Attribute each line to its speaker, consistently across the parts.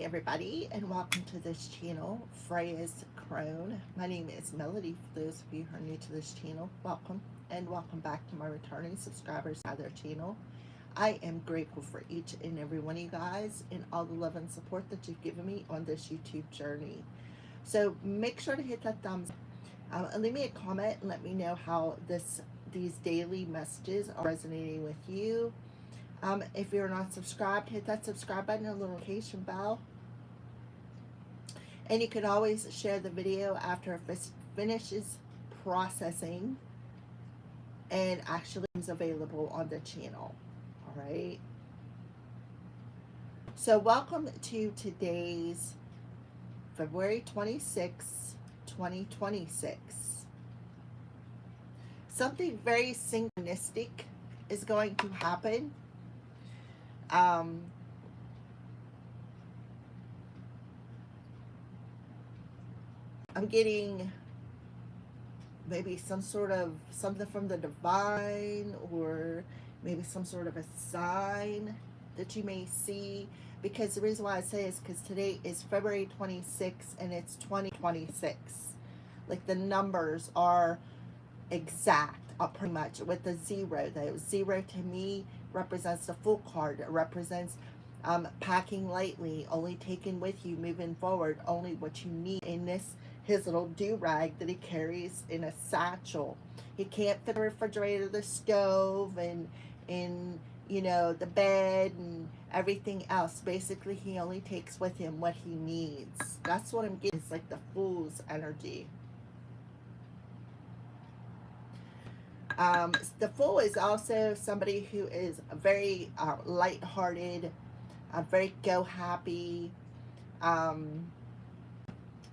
Speaker 1: everybody, and welcome to this channel, Freya's Crone. My name is Melody. For those of you who are new to this channel, welcome, and welcome back to my returning subscribers to their channel. I am grateful for each and every one of you guys and all the love and support that you've given me on this YouTube journey. So make sure to hit that thumbs up and leave me a comment and let me know how these daily messages are resonating with you. If you're not subscribed, hit that subscribe button and the notification bell. And you can always share the video after it finishes processing and actually is available on the channel. All right. So welcome to today's February 26, 2026. Something very synchronistic is going to happen. I'm getting maybe something from the divine, or maybe some sort of a sign that you may see, because the reason why I say is because today is February 26th and it's 2026. Like the numbers are exact, pretty much, with the zero. The zero to me represents the full card. It represents packing lightly, only taking with you moving forward, only what you need in his little do-rag that he carries in a satchel. He can't fit the refrigerator, the stove, and in the bed and everything else. Basically, he only takes with him what he needs. That's what I'm getting. It's like the Fool's energy. The Fool is also somebody who is very lighthearted, very go-happy.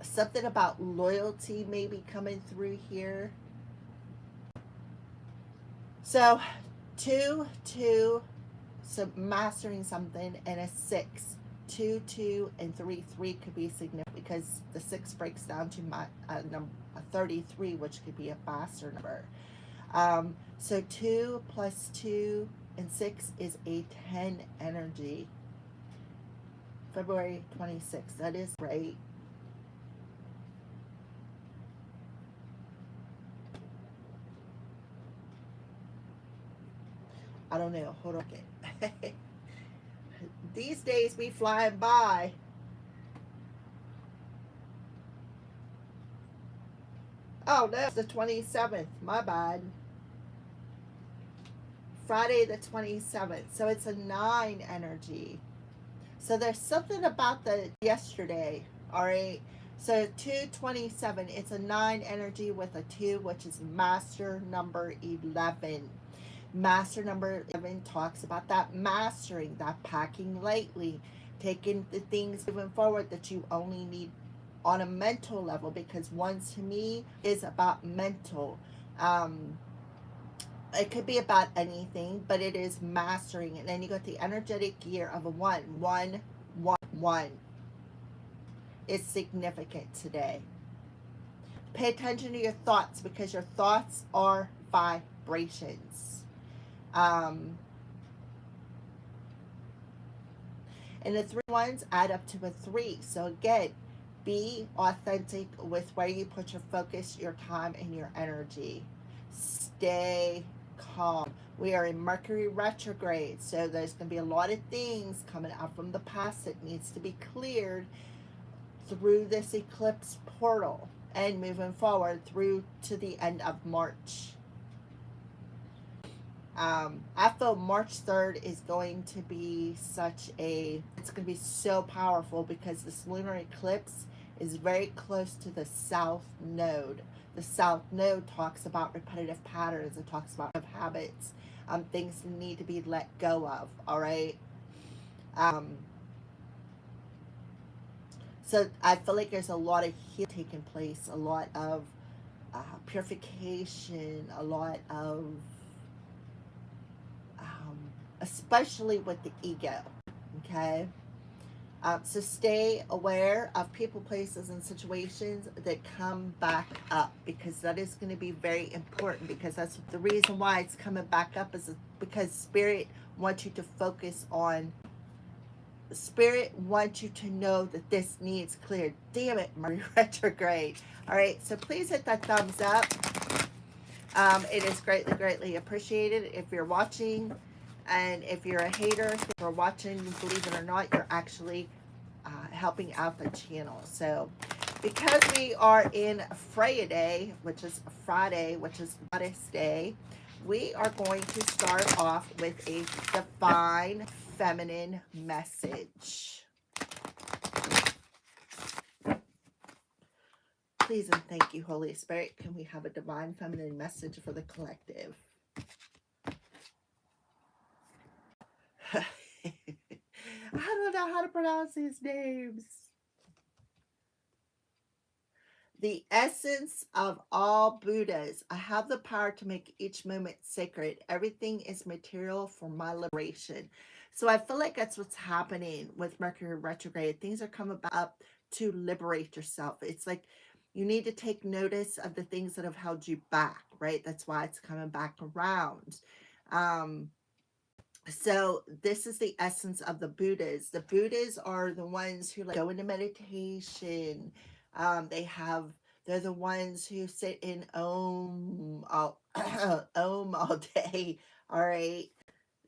Speaker 1: Something about loyalty maybe coming through here. So 2, 2, so mastering something, and a 6. 2, 2, and 3, 3 could be significant because the 6 breaks down to number 33, which could be a master number. So 2 plus 2 and 6 is a 10 energy. February 26th. That is great. I don't know. Hold on. Okay. These days we flying by. Oh, no, it's the 27th. My bad. Friday the 27th. So it's a 9 energy. So there's something about the yesterday. All right. So 227. It's a 9 energy with a 2, which is master number 11. Master number 11 talks about that mastering, that packing lightly, taking the things moving forward that you only need on a mental level, because 1 to me is about mental. It could be about anything, but it is mastering. And then you got the energetic year of a 1. 1, 1, 1. It's significant today. Pay attention to your thoughts, because your thoughts are vibrations. And the 3 ones add up to a 3. So again, be authentic with where you put your focus, your time, and your energy. Stay calm. We are in Mercury retrograde, so there's going to be a lot of things coming out from the past that needs to be cleared through this eclipse portal and moving forward through to the end of March. I feel March 3rd is going to be it's going to be so powerful, because this lunar eclipse is very close to the South Node. The South Node talks about repetitive patterns. It talks about habits, things that need to be let go of, all right? So I feel like there's a lot of healing taking place, a lot of purification, a lot of, especially with the ego, okay? So stay aware of people, places, and situations that come back up, because that is going to be very important, because that's the reason why it's coming back up, is because Spirit wants you to focus on Spirit wants you to know that this needs cleared. Damn it, Mercury retrograde. All right, so please hit that thumbs up. It is greatly, greatly appreciated if you're watching. And if you're a hater, if you're watching, believe it or not, you're actually helping out the channel. So, because we are in Friday, which is Goddess Day, we are going to start off with a divine feminine message. Please and thank you, Holy Spirit. Can we have a divine feminine message for the collective? I don't know how to pronounce these names. The essence of all Buddhas. I have the power to make each moment sacred. Everything is material for my liberation. So I feel like that's what's happening with Mercury retrograde. Things are coming up to liberate yourself. It's like you need to take notice of the things that have held you back, right? That's why it's coming back around. So this is the essence of the Buddhas. The Buddhas are the ones who like go into meditation. They have they're the ones who sit in om all day. All right.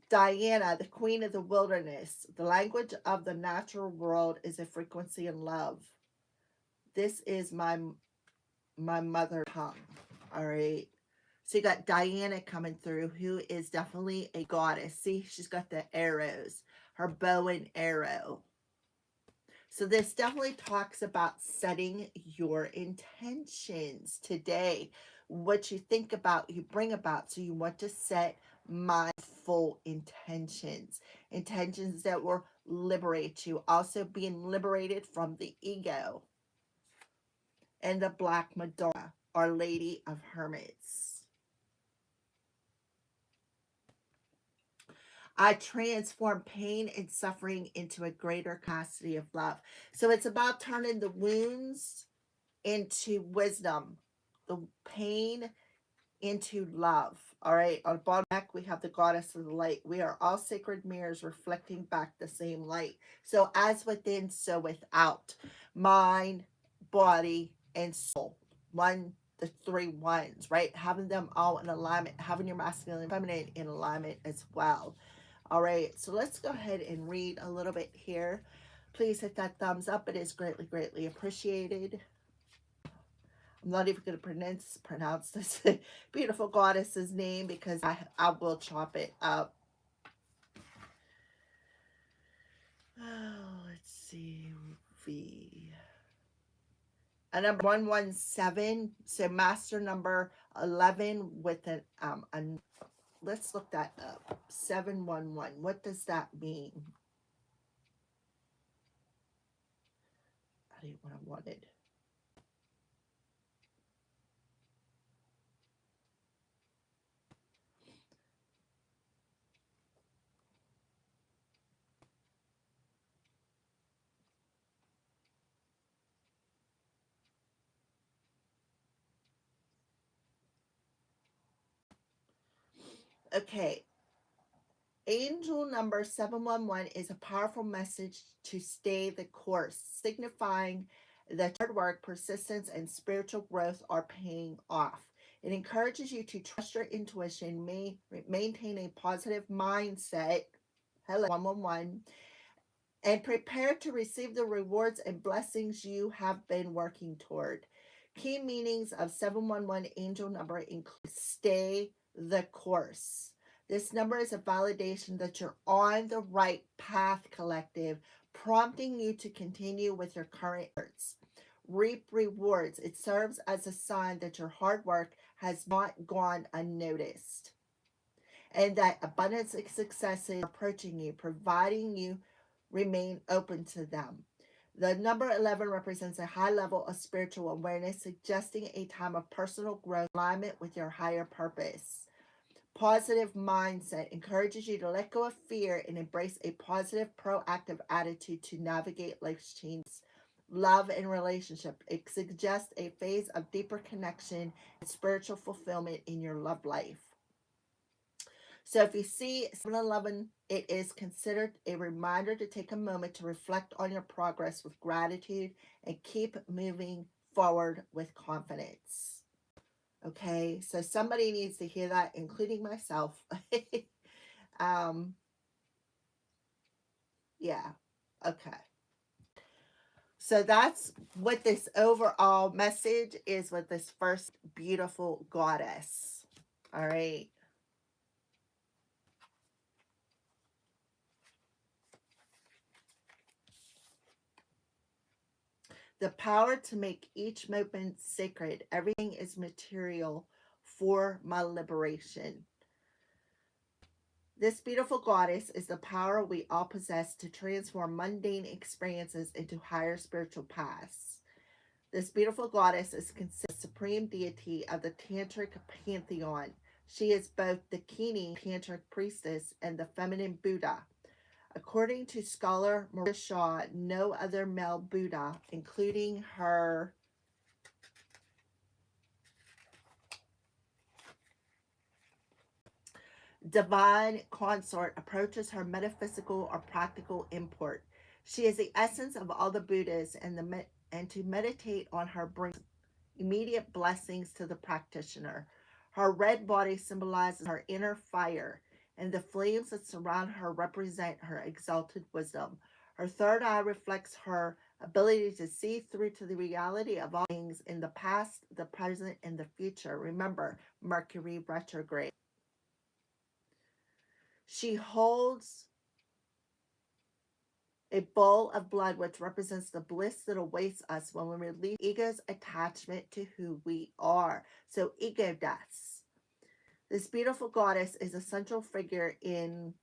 Speaker 1: Diana, the queen of the wilderness. The language of the natural world is a frequency and love. This is my mother tongue. All right. So you got Diana coming through, who is definitely a goddess. See, she's got the arrows, her bow and arrow. So this definitely talks about setting your intentions today. What you think about, you bring about. So you want to set mindful intentions. Intentions that will liberate you. Also being liberated from the ego. And the Black Madonna, Our Lady of Hermits. I transform pain and suffering into a greater capacity of love. So it's about turning the wounds into wisdom, the pain into love. All right. On the bottom back, we have the goddess of the light. We are all sacred mirrors reflecting back the same light. So as within, so without. Mind, body, and soul. The three ones, right? Having them all in alignment, having your masculine and feminine in alignment as well. All right, so let's go ahead and read a little bit here. Please hit that thumbs up. It is greatly, greatly appreciated. I'm not even going to pronounce this beautiful goddess's name because I will chop it up. Oh, let's see. V. A number 117. So master number 11 with let's look that up. 711. What does that mean? I didn't what I wanted. Okay, angel number 711 is a powerful message to stay the course, signifying that hard work, persistence, and spiritual growth are paying off. It encourages you to trust your intuition, maintain a positive mindset. Hello, 111, and prepare to receive the rewards and blessings you have been working toward. Key meanings of 711 angel number include stay the course. This number is a validation that you're on the right path, collective, prompting you to continue with your current efforts. Reap rewards. It serves as a sign that your hard work has not gone unnoticed and that abundance of successes are approaching you, providing you remain open to them. The number 11 represents a high level of spiritual awareness, suggesting a time of personal growth, alignment with your higher purpose. Positive mindset encourages you to let go of fear and embrace a positive, proactive attitude to navigate life's changes. Love and relationship. It suggests a phase of deeper connection and spiritual fulfillment in your love life. So if you see 7-Eleven, it is considered a reminder to take a moment to reflect on your progress with gratitude and keep moving forward with confidence. Okay, so somebody needs to hear that, including myself. um, yeah, okay. So that's what this overall message is with this first beautiful goddess. All right. The power to make each moment sacred. Everything is material for my liberation. This beautiful goddess is the power we all possess to transform mundane experiences into higher spiritual paths. This beautiful goddess is considered the supreme deity of the Tantric pantheon. She is both the Kini Tantric priestess and the feminine Buddha. According to scholar Maria Shaw, no other male Buddha, including her divine consort, approaches her metaphysical or practical import. She is the essence of all the Buddhas, and to meditate on her brings immediate blessings to the practitioner. Her red body symbolizes her inner fire, and the flames that surround her represent her exalted wisdom. Her third eye reflects her ability to see through to the reality of all things in the past, the present, and the future. Remember, Mercury retrograde. She holds a bowl of blood which represents the bliss that awaits us when we release ego's attachment to who we are. So ego deaths. This beautiful goddess is a central figure in,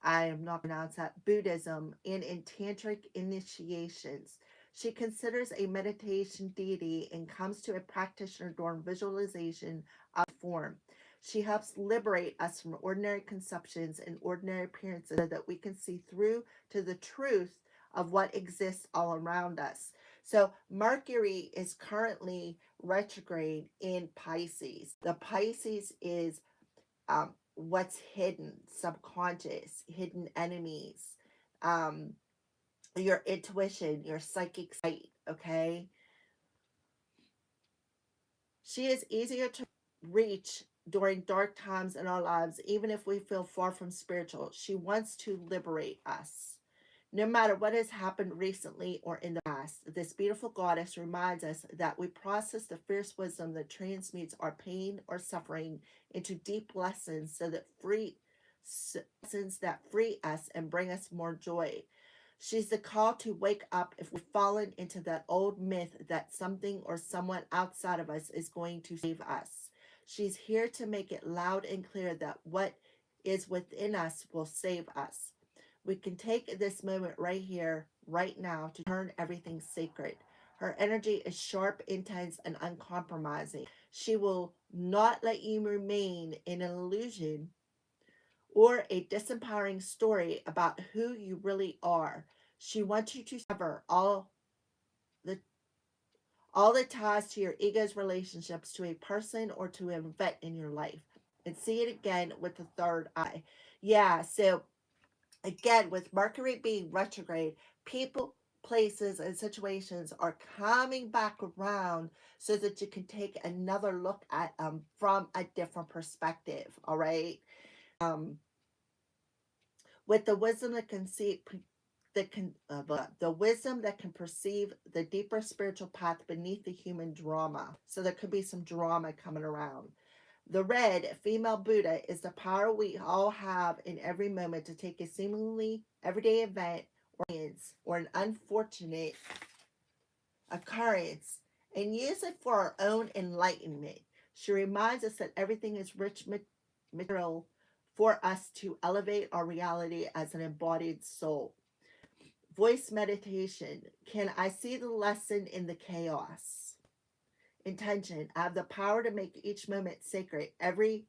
Speaker 1: I am not pronounce that, Buddhism and in tantric initiations. She considers a meditation deity and comes to a practitioner during visualization of form. She helps liberate us from ordinary conceptions and ordinary appearances so that we can see through to the truth of what exists all around us. So Mercury is currently retrograde in Pisces. The Pisces is what's hidden, subconscious, hidden enemies, um, your intuition, your psychic sight, okay? She is easier to reach during dark times in our lives, even if we feel far from spiritual. She wants to liberate us. No matter what has happened recently or in the past, this beautiful goddess reminds us that we process the fierce wisdom that transmutes our pain or suffering into deep lessons lessons that free us and bring us more joy. She's the call to wake up if we've fallen into that old myth that something or someone outside of us is going to save us. She's here to make it loud and clear that what is within us will save us. We can take this moment right here, right now, to turn everything sacred. Her energy is sharp, intense, and uncompromising. She will not let you remain in an illusion or a disempowering story about who you really are. She wants you to sever the all the ties to your ego's relationships to a person or to an event in your life and see it again with the third eye. Yeah, so again, with Mercury being retrograde, people, places, and situations are coming back around so that you can take another look at them from a different perspective. All right. Um, with the wisdom that can see the wisdom that can perceive the deeper spiritual path beneath the human drama. So there could be some drama coming around. The red, female Buddha, is the power we all have in every moment to take a seemingly everyday event or an unfortunate occurrence and use it for our own enlightenment. She reminds us that everything is rich material for us to elevate our reality as an embodied soul. Voice meditation. Can I see the lesson in the chaos? Intention. I have the power to make each moment sacred. Everything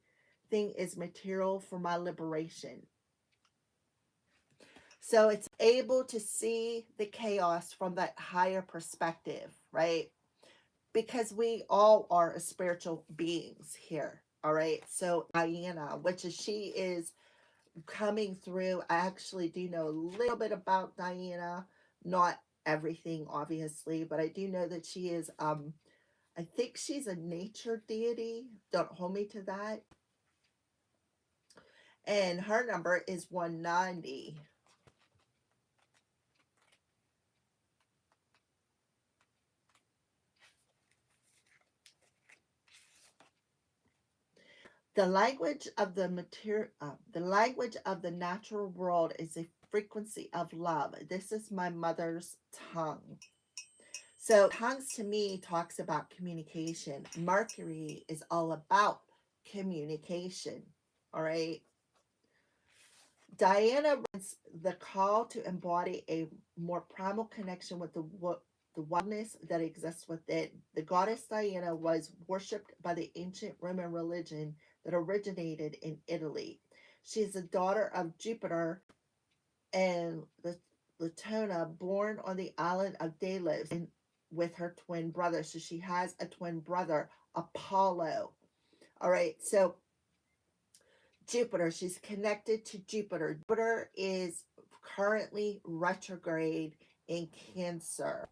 Speaker 1: is material for my liberation. So it's able to see the chaos from that higher perspective, right? Because we all are spiritual beings here. All right. So Diana, which is she is coming through. I actually do know a little bit about Diana, not everything obviously, but I do know that she is I think she's a nature deity. Don't hold me to that. And her number is 190. The language of the language of the natural world is a frequency of love. This is my mother's tongue. So tongues to me talks about communication. Mercury is all about communication. All right. Diana runs the call to embody a more primal connection with the oneness that exists within. The goddess Diana was worshipped by the ancient Roman religion that originated in Italy. She is the daughter of Jupiter and Latona, born on the island of Delos and with her twin brother. So she has a twin brother, Apollo. All right, so Jupiter, she's connected to Jupiter. Jupiter is currently retrograde in Cancer.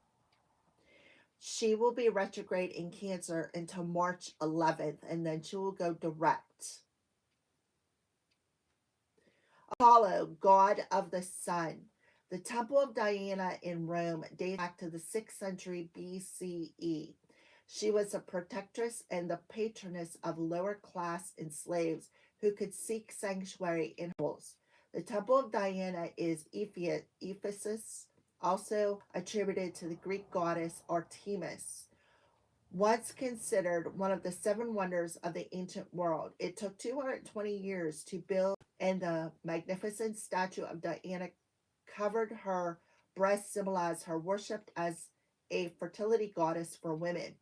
Speaker 1: She will be retrograde in Cancer until March 11th, and then she will go direct. Apollo, god of the sun. The Temple of Diana in Rome dates back to the 6th century BCE. She was a protectress and the patroness of lower class enslaved who could seek sanctuary in temples. The Temple of Diana is Ephesus, also attributed to the Greek goddess Artemis. Once considered one of the seven wonders of the ancient world, it took 220 years to build, and the magnificent statue of Diana covered her breast symbolized her worshipped as a fertility goddess for women.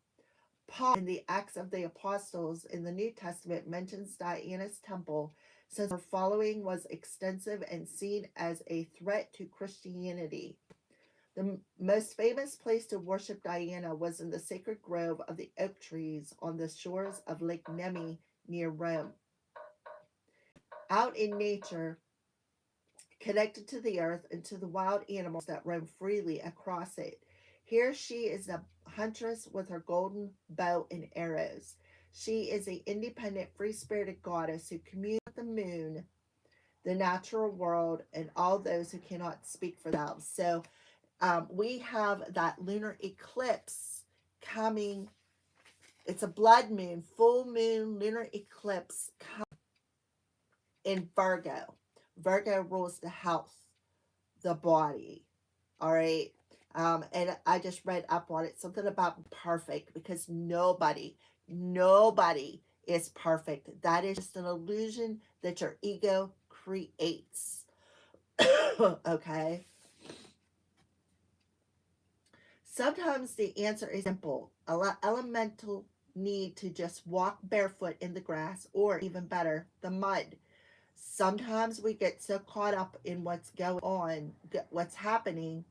Speaker 1: Paul, in the Acts of the Apostles in the New Testament, mentions Diana's temple since her following was extensive and seen as a threat to Christianity. The most famous place to worship Diana was in the sacred grove of the oak trees on the shores of Lake Nemi near Rome. Out in nature, connected to the earth and to the wild animals that roam freely across it. Here she is a huntress with her golden bow and arrows. She is an independent, free spirited goddess who communes with the moon, the natural world, and all those who cannot speak for themselves. So we have that lunar eclipse coming. It's a blood moon, full moon lunar eclipse in Virgo. Virgo rules the health, the body. All right. And I just read up on it, something about perfect, because nobody is perfect. That is just an illusion that your ego creates. Okay. Sometimes the answer is simple. Elemental need to just walk barefoot in the grass, or even better, the mud. Sometimes we get so caught up in what's going on, what's happening,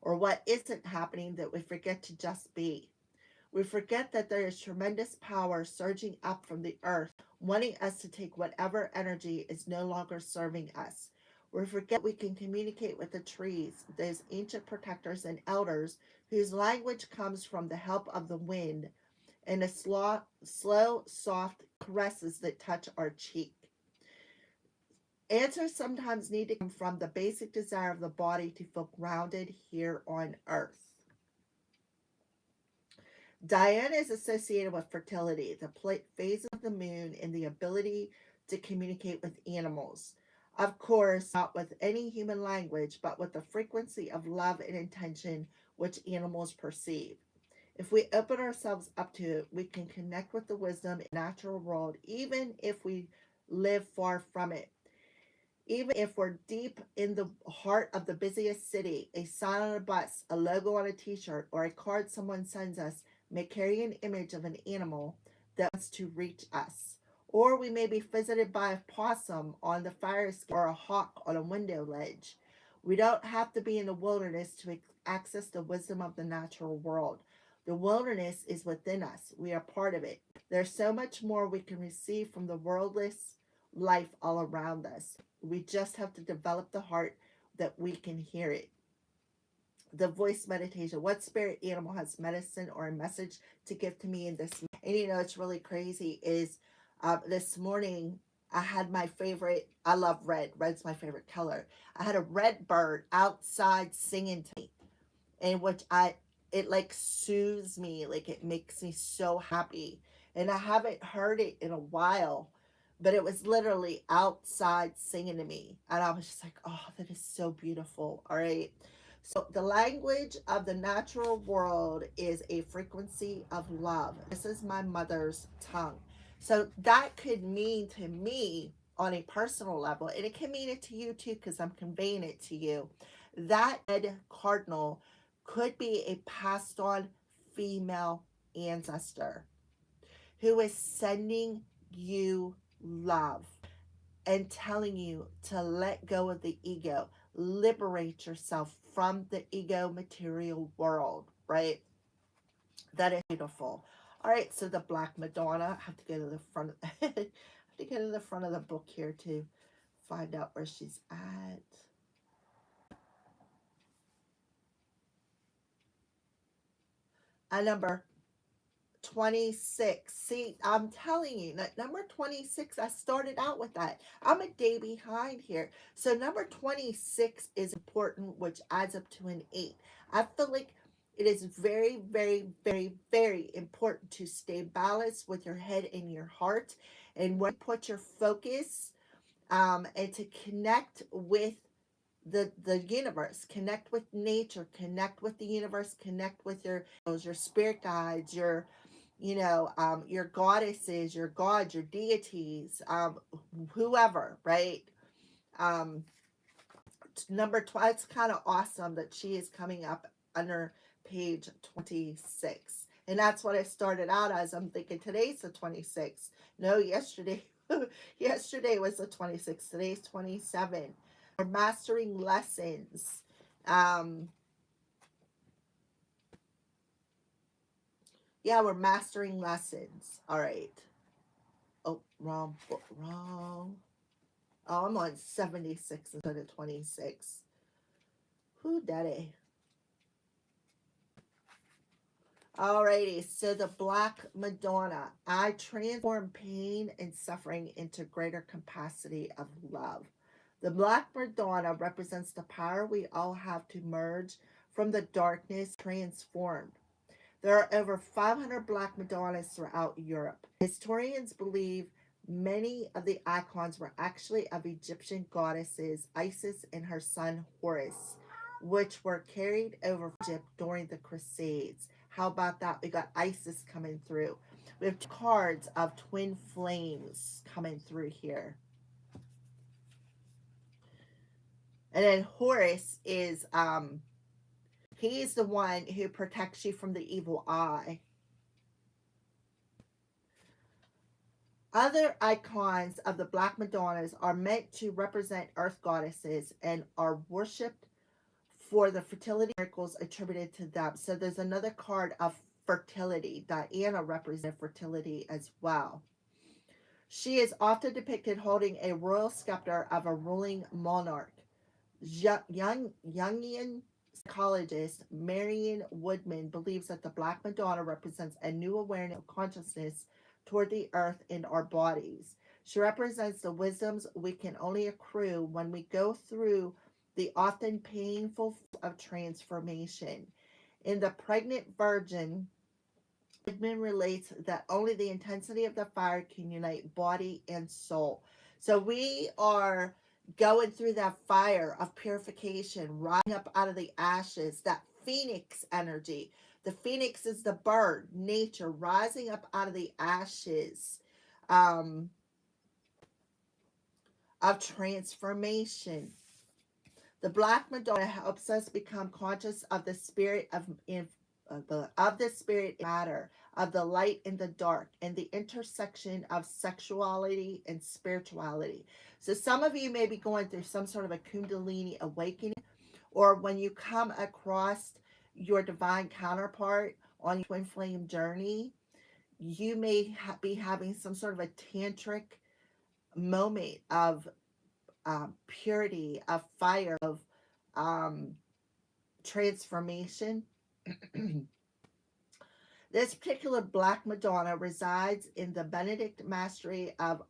Speaker 1: or what isn't happening that we forget to just be. We forget that there is tremendous power surging up from the earth, wanting us to take whatever energy is no longer serving us. We forget we can communicate with the trees, those ancient protectors and elders whose language comes from the help of the wind and the slow, soft caresses that touch our cheek. Answers sometimes need to come from the basic desire of the body to feel grounded here on earth. Diana is associated with fertility, the phase of the moon, and the ability to communicate with animals. Of course, not with any human language, but with the frequency of love and intention which animals perceive. If we open ourselves up to it, we can connect with the wisdom in the natural world, even if we live far from it. Even if we're deep in the heart of the busiest city, a sign on a bus, a logo on a t-shirt, or a card someone sends us may carry an image of an animal that wants to reach us. Or we may be visited by a possum on the fire escape or a hawk on a window ledge. We don't have to be in the wilderness to access the wisdom of the natural world. The wilderness is within us. We are part of it. There's so much more we can receive from the worldless life all around us. We just have to develop the heart that we can hear it. The voice meditation. What spirit animal has medicine or a message to give to me in this? And you know, it's really crazy is this morning I had my favorite, I love red. Red's my favorite color. I had a red bird outside singing to me, and which it like soothes me, like it makes me so happy. And I haven't heard it in a while, but it was literally outside singing to me, and I was just like, oh, that is so beautiful. All right. So the language of the natural world is a frequency of love. This is my mother's tongue. So that could mean to me on a personal level, and it can mean it to you too, because I'm conveying it to you. That red cardinal could be a passed on female ancestor who is sending you love and telling you to let go of the ego, liberate yourself from the ego material world, right? That is beautiful. All right, so the Black Madonna, I have to go to the front of, I have to go to the front of the book here to find out where she's at. Number 26. See, I'm telling you, number 26, I started out with that. I'm a day behind here. So number 26 is important, which adds up to an 8. I feel like it is very, very, very, very important to stay balanced with your head and your heart. And when you put your focus and to connect with the universe, connect with nature, connect with the universe, connect with your spirit guides, your goddesses, your gods, your deities, whoever, right? um Number 12, it's kind of awesome that she is coming up under page 26, and that's what I started out as. I'm thinking today's the 26th. No, yesterday yesterday was the 26th. Today's 27. We're mastering lessons. um yeah, we're mastering lessons. All right. Oh, wrong book, wrong. Oh, I'm on 76 instead of 26. Who daddy? Alrighty, so the Black Madonna. I transform pain and suffering into greater capacity of love. The Black Madonna represents the power we all have to merge from the darkness transformed. There are over 500 Black Madonnas throughout Europe. Historians believe many of the icons were actually of Egyptian goddesses Isis and her son Horus, which were carried over from Egypt during the Crusades. How about that? We got Isis coming through. We have cards of twin flames coming through here. And then Horus is he's the one who protects you from the evil eye. Other icons of the Black Madonnas are meant to represent earth goddesses and are worshipped for the fertility miracles attributed to them. So there's another card of fertility. Diana represents fertility as well. She is often depicted holding a royal scepter of a ruling monarch. Jungian psychologist Marion Woodman believes that the Black Madonna represents a new awareness of consciousness toward the earth and our bodies. She represents the wisdoms we can only accrue when we go through the often painful of transformation. In The Pregnant Virgin, Woodman relates that only the intensity of the fire can unite body and soul. So we are going through that fire of purification, rising up out of the ashes, that phoenix energy. The phoenix is the bird, nature, rising up out of the ashes um, of transformation. The Black Madonna helps us become conscious of the spirit of the spirit matter, of the light and the dark, and the intersection of sexuality and spirituality. So some of you may be going through some sort of a Kundalini awakening, or when you come across your divine counterpart on your twin flame journey. You may be having some sort of a tantric moment of purity, of fire, of um, transformation. This particular Black Madonna resides in the Benedict Monastery of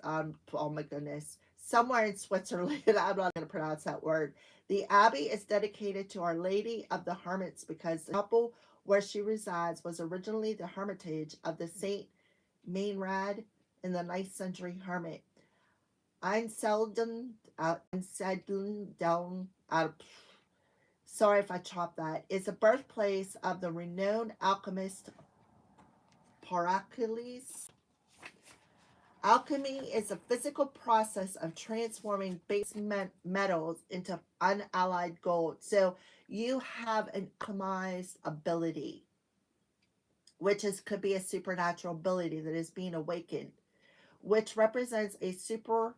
Speaker 1: oh my goodness, somewhere in Switzerland. I'm not going to pronounce that word. The abbey is dedicated to Our Lady of the Hermits because the chapel where she resides was originally the hermitage of the Saint Meinrad in the 9th century hermit. Einselden down. Sorry if I chopped that. Is the birthplace of the renowned alchemist Paracelsus. Alchemy is a physical process of transforming base metals into unalloyed gold. So you have an alchemized ability, which could be a supernatural ability that is being awakened, which represents a super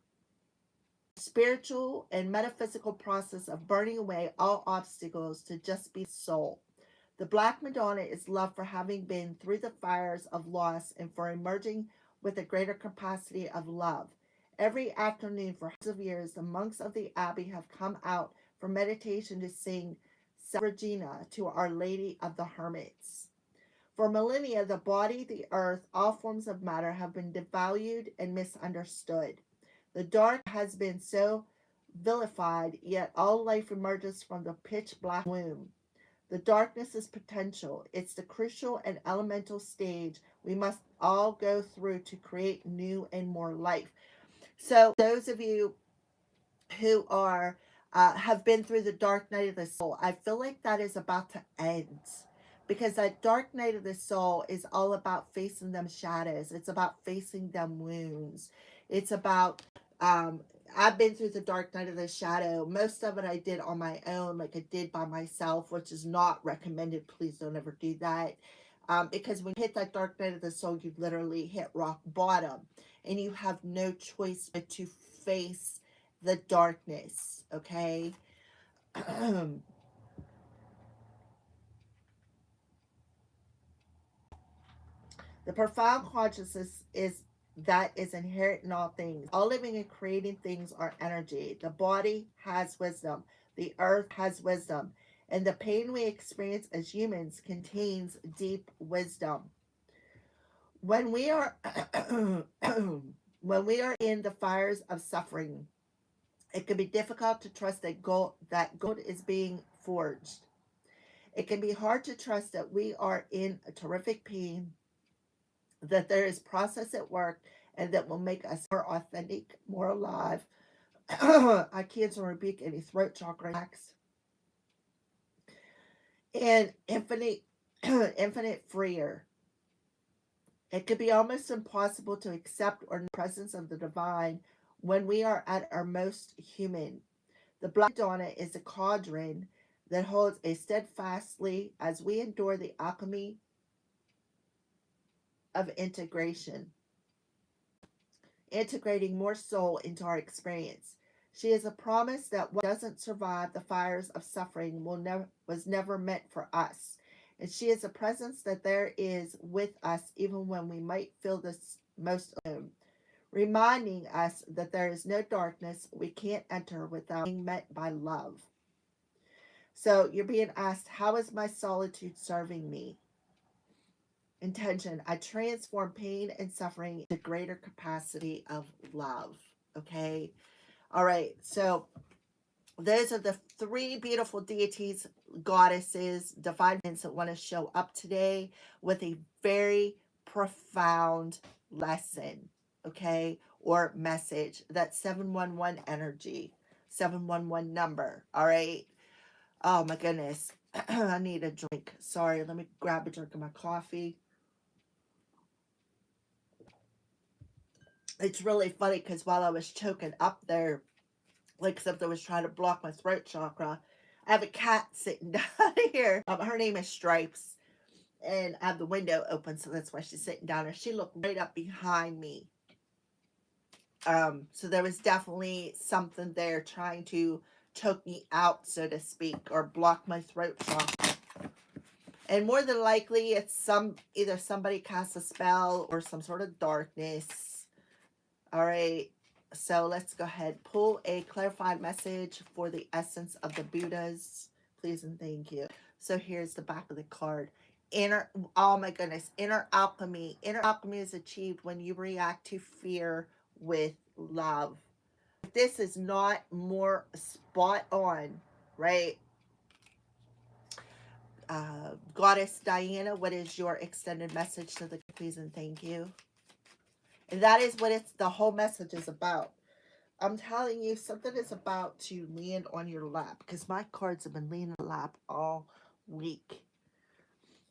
Speaker 1: spiritual and metaphysical process of burning away all obstacles to just be soul. The Black Madonna is loved for having been through the fires of loss and for emerging with a greater capacity of love. Every afternoon for hundreds of years, the monks of the abbey have come out for meditation to sing Regina to Our Lady of the Hermits. For millennia, the body, the earth, all forms of matter have been devalued and misunderstood. The dark has been so vilified, yet all life emerges from the pitch black womb. The darkness is potential. It's the crucial and elemental stage we must all go through to create new and more life. So, those of you who are have been through the dark night of the soul, I feel like that is about to end, because that dark night of the soul is all about facing them shadows. It's about facing them wounds. It's about um, I've been through the dark night of the shadow. Most of it I did on my own, like I did by myself, which is not recommended. Please don't ever do that. Because when you hit that dark night of the soul, you literally hit rock bottom and you have no choice but to face the darkness, okay? The profound consciousness is that is inherent in all things. All living and creating things are energy. The body has wisdom. The earth has wisdom. And the pain we experience as humans contains deep wisdom. When we are when we are in the fires of suffering, it can be difficult to trust that gold is being forged. It can be hard to trust that we are in a terrific pain, that there is process at work, and that will make us more authentic, more alive. I cancel and rebuke any throat chakra attacks and infinite freer. It can be almost impossible to accept or the presence of the divine when we are at our most human. The Black Madonna is a cauldron that holds a steadfastly as we endure the alchemy of integration, integrating more soul into our experience. She is a promise that what doesn't survive the fires of suffering was never meant for us. And she is a presence that there is with us even when we might feel this most alone, reminding us that there is no darkness we can't enter without being met by love. So you're being asked, how is my solitude serving me? Intention: I transform pain and suffering into greater capacity of love. Okay. All right. So those are the three beautiful deities, goddesses, divine beings that want to show up today with a very profound lesson. Okay. Or message. That 711 energy, 711 number. All right. Oh my goodness. I need a drink. Sorry. Let me grab a drink of my coffee. It's really funny because while I was choking up there, like something was trying to block my throat chakra, I have a cat sitting down here. Her name is Stripes, and I have the window open, so that's why she's sitting down there. She looked right up behind me. So there was definitely something there trying to choke me out, so to speak, or block my throat chakra. And more than likely, it's either somebody casts a spell or some sort of darkness. All right. So let's go ahead. Pull a clarified message for the essence of the Buddhas. Please and thank you. So here's the back of the card. Oh my goodness. Inner alchemy. Inner alchemy is achieved when you react to fear with love. This is not more spot on, right? Goddess Diana, what is your extended message to the please and thank you? And that is what the whole message is about. I'm telling you, something is about to land on your lap, because my cards have been laying on the lap all week.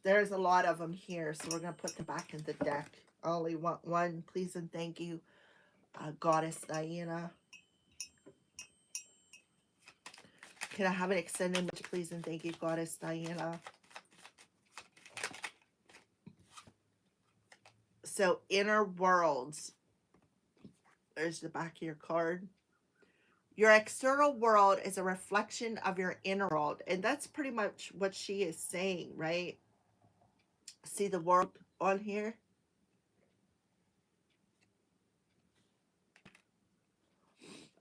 Speaker 1: There's a lot of them here, so we're going to put them back in the deck. I only want one. Please and thank you, Goddess Diana. Can I have an extended message, please and thank you, Goddess Diana? So, inner worlds. There's the back of your card. Your external world is a reflection of your inner world. And that's pretty much what she is saying, right? See the world on here?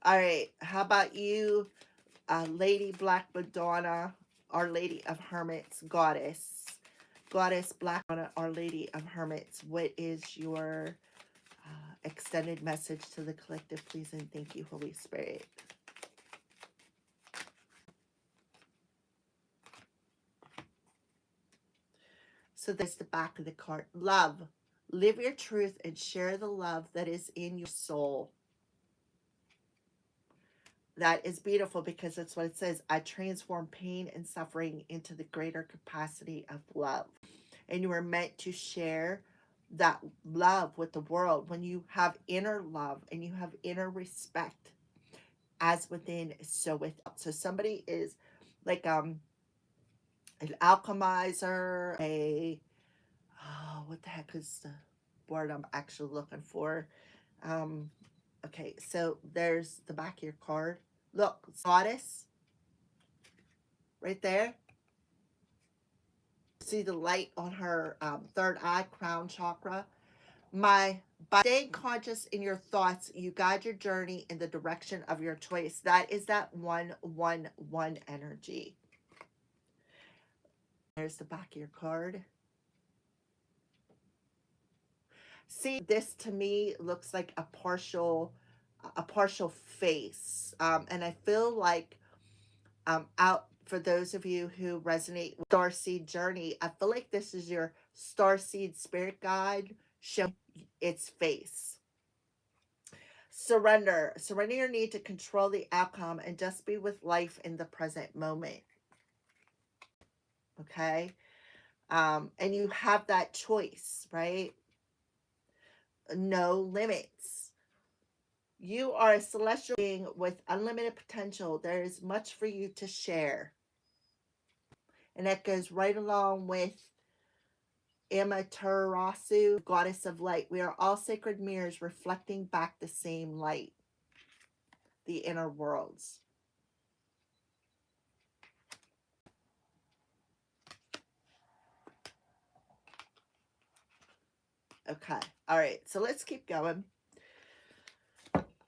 Speaker 1: All right. How about you, Lady Black Madonna, Our Lady of Hermits, Goddess? Goddess Black Madonna, Our Lady of Hermits. What is your extended message to the collective, please and thank you, Holy Spirit? So there's the back of the card. Love. Live your truth and share the love that is in your soul. That is beautiful, because that's what it says. I transform pain and suffering into the greater capacity of love. And you are meant to share that love with the world. When you have inner love and you have inner respect, as within, so without. So somebody is like an alchemizer, what the heck is the word I'm actually looking for? Okay, so there's the back of your card. Look, goddess, right there. See the light on her third eye, crown chakra. By staying conscious in your thoughts, you guide your journey in the direction of your choice. That is that 111 energy. There's the back of your card. See, this to me looks like a partial face. And I feel like out for those of you who resonate with Starseed Journey, I feel like this is your Starseed spirit guide showing its face. Surrender. Surrender your need to control the outcome and just be with life in the present moment. Okay? And you have that choice, right? No limits. You are a celestial being with unlimited potential. There is much for you to share. And that goes right along with Amaterasu, goddess of light. We are all sacred mirrors reflecting back the same light, the inner worlds. Okay. All right. So let's keep going.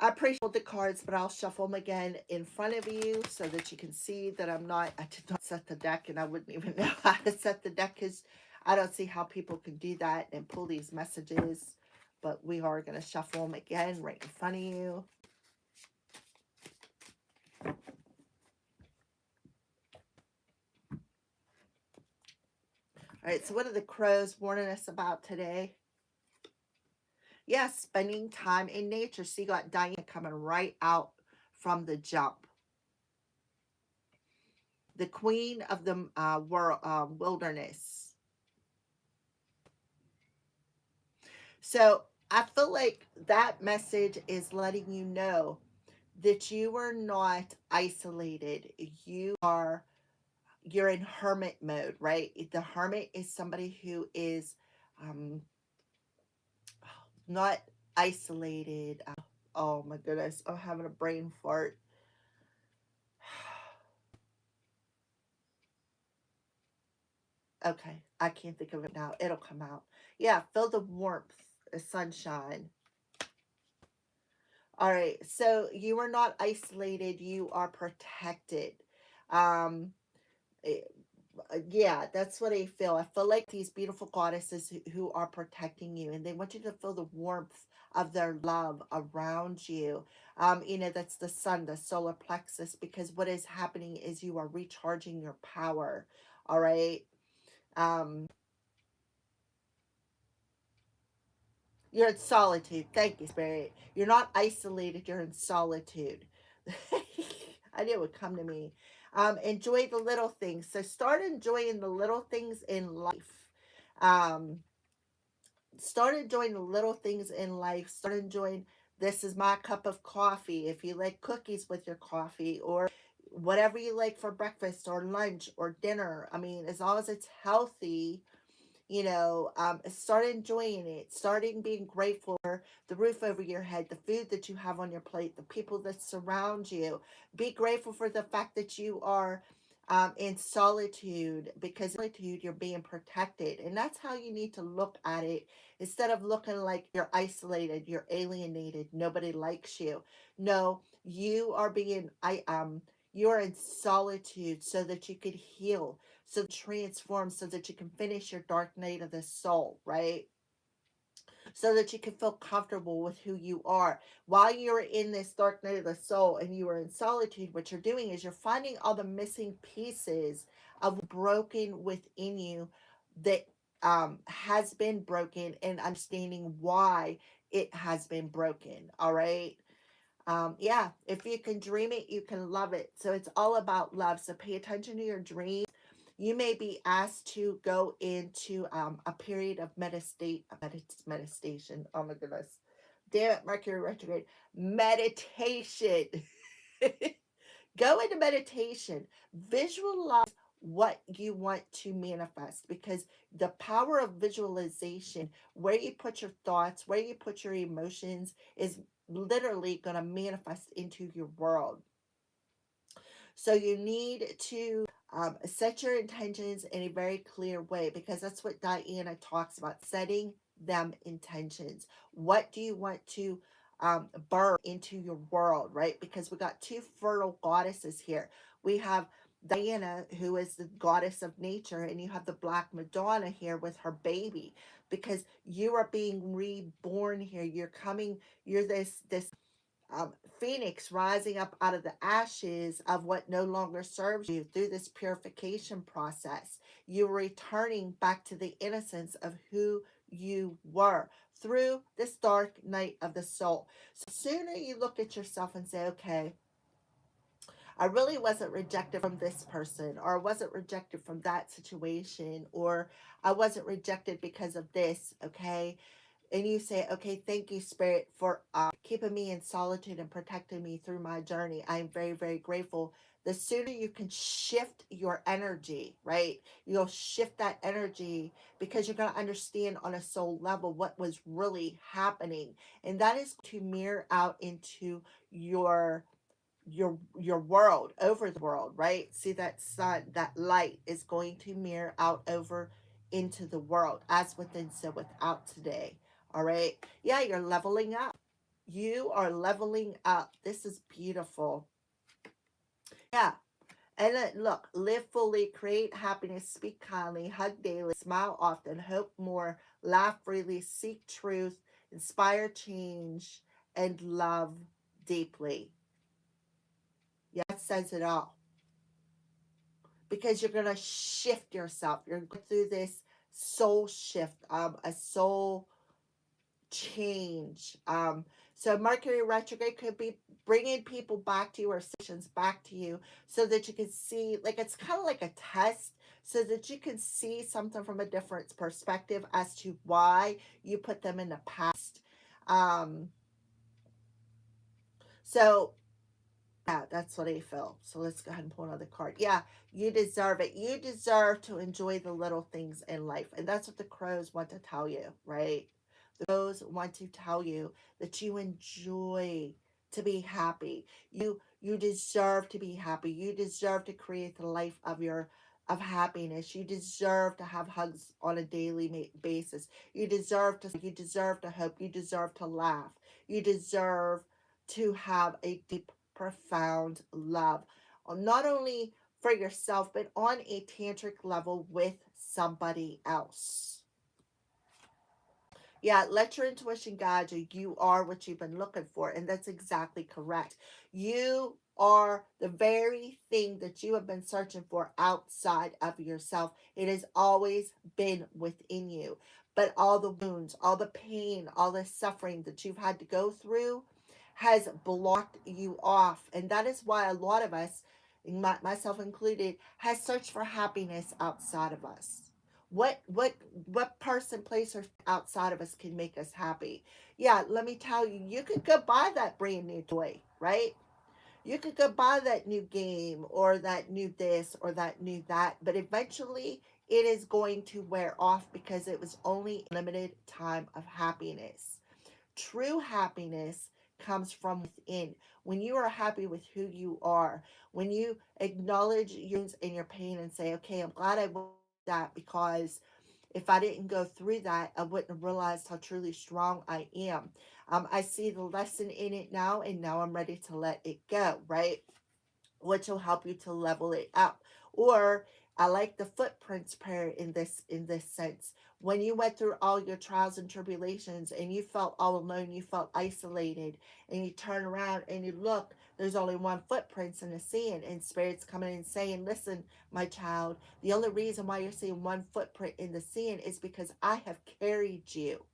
Speaker 1: I appreciate the cards, but I'll shuffle them again in front of you so that you can see that I did not set the deck, and I wouldn't even know how to set the deck, because I don't see how people can do that and pull these messages. But we are going to shuffle them again right in front of you. All right, so what are the crows warning us about today? Yes, spending time in nature. So you got Diana coming right out from the jump. The queen of the wilderness. So I feel like that message is letting you know that you are not isolated. You're in hermit mode, right? The hermit is somebody who is not isolated. Oh my goodness, I'm having a brain fart. Okay, I can't think of it now. It'll come out. Yeah, feel the warmth, the sunshine. All right, so you are not isolated, you are protected. Um, eh, yeah, that's what I feel. I feel like these beautiful goddesses who are protecting you, and they want you to feel the warmth of their love around you. That's the sun, the solar plexus, because what is happening is you are recharging your power. All right. Um, You're in solitude. Thank you, Spirit. You're not isolated, you're in solitude. I knew it would come to me. Enjoy the little things. So start enjoying the little things in life. Um, Start enjoying the little things in life. Start enjoying, this is my cup of coffee. If you like cookies with your coffee, or whatever you like for breakfast or lunch or dinner. I mean, as long as it's healthy, start enjoying it, starting being grateful for the roof over your head, the food that you have on your plate, the people that surround you. Be grateful for the fact that you are in solitude, because in solitude you're being protected, and that's how you need to look at it. Instead of looking like you're isolated, you're alienated, nobody likes you. No, you're in solitude so that you could heal, so transform, so that you can finish your dark night of the soul, right? So that you can feel comfortable with who you are. While you're in this dark night of the soul and you are in solitude, what you're doing is you're finding all the missing pieces of broken within you that has been broken, and understanding why it has been broken. All right. Yeah, if you can dream it, you can love it. So it's all about love. So pay attention to your dreams. You may be asked to go into a period of meditation. Oh my goodness. Damn it, Mercury retrograde. Meditation. Go into meditation. Visualize what you want to manifest, because the power of visualization, where you put your thoughts, where you put your emotions, is literally going to manifest into your world. So you need to set your intentions in a very clear way, because that's what Diana talks about, setting them intentions. What do you want to burn into your world, right? Because we got two fertile goddesses here. We have Diana, who is the goddess of nature, and you have the Black Madonna here with her baby, because you are being reborn here. You're this phoenix rising up out of the ashes of what no longer serves you through this purification process. You're returning back to the innocence of who you were through this dark night of the soul. So the sooner you look at yourself and say, okay, I really wasn't rejected from this person, or I wasn't rejected from that situation, or I wasn't rejected because of this, okay? And you say, okay, thank you, Spirit, for keeping me in solitude and protecting me through my journey. I'm very, very grateful. The sooner you can shift your energy, right? You'll shift that energy, because you're going to understand on a soul level what was really happening. And that is to mirror out into your world, over the world, right? See, that sun, that light is going to mirror out over into the world, as within so without today. All right. Yeah, you're leveling up. You are leveling up. This is beautiful. Yeah. And then look, live fully, create happiness, speak kindly, hug daily, smile often, hope more, laugh freely, seek truth, inspire change, and love deeply. Yeah, that says it all, because you're going to shift yourself. You're going through this soul shift, a soul change. So Mercury retrograde could be bringing people back to you, or situations back to you, so that you can see, like, it's kind of like a test, so that you can see something from a different perspective as to why you put them in the past. Um, so Yeah, that's what I feel. So let's go ahead and pull another card. Yeah, you deserve it. You deserve to enjoy the little things in life. And that's what the crows want to tell you, right? The crows want to tell you that you enjoy to be happy. You deserve to be happy. You deserve to create the life of your of happiness. You deserve to have hugs on a daily basis. You deserve to you deserve to hope. You deserve to laugh. You deserve to have a deep, profound love, not only for yourself, but on a tantric level with somebody else. Yeah, let your intuition guide you. You are what you've been looking for, and that's exactly correct. You are the very thing that you have been searching for outside of yourself. It has always been within you. But all the wounds, all the pain, all the suffering that you've had to go through has blocked you off. And that is why a lot of us, myself included, has searched for happiness outside of us. What person, place, or outside of us can make us happy? Yeah, let me tell you, you could go buy that brand new toy, right? You could go buy that new game or that new this or that new that, but eventually it is going to wear off because it was only a limited time of happiness. True happiness comes from within. When you are happy with who you are, when you acknowledge your wounds and your pain and say, okay, I'm glad I went through that, because if I didn't go through that, I wouldn't have realized how truly strong I am. I see the lesson in it now, and now I'm ready to let it go, right? Which will help you to level it up. Or I like the footprints prayer in this sense. When you went through all your trials and tribulations and you felt all alone, you felt isolated, and you turn around and you look, there's only one footprints in the sand, and spirit's coming and saying, listen, my child, the only reason why you're seeing one footprint in the sand is because I have carried you.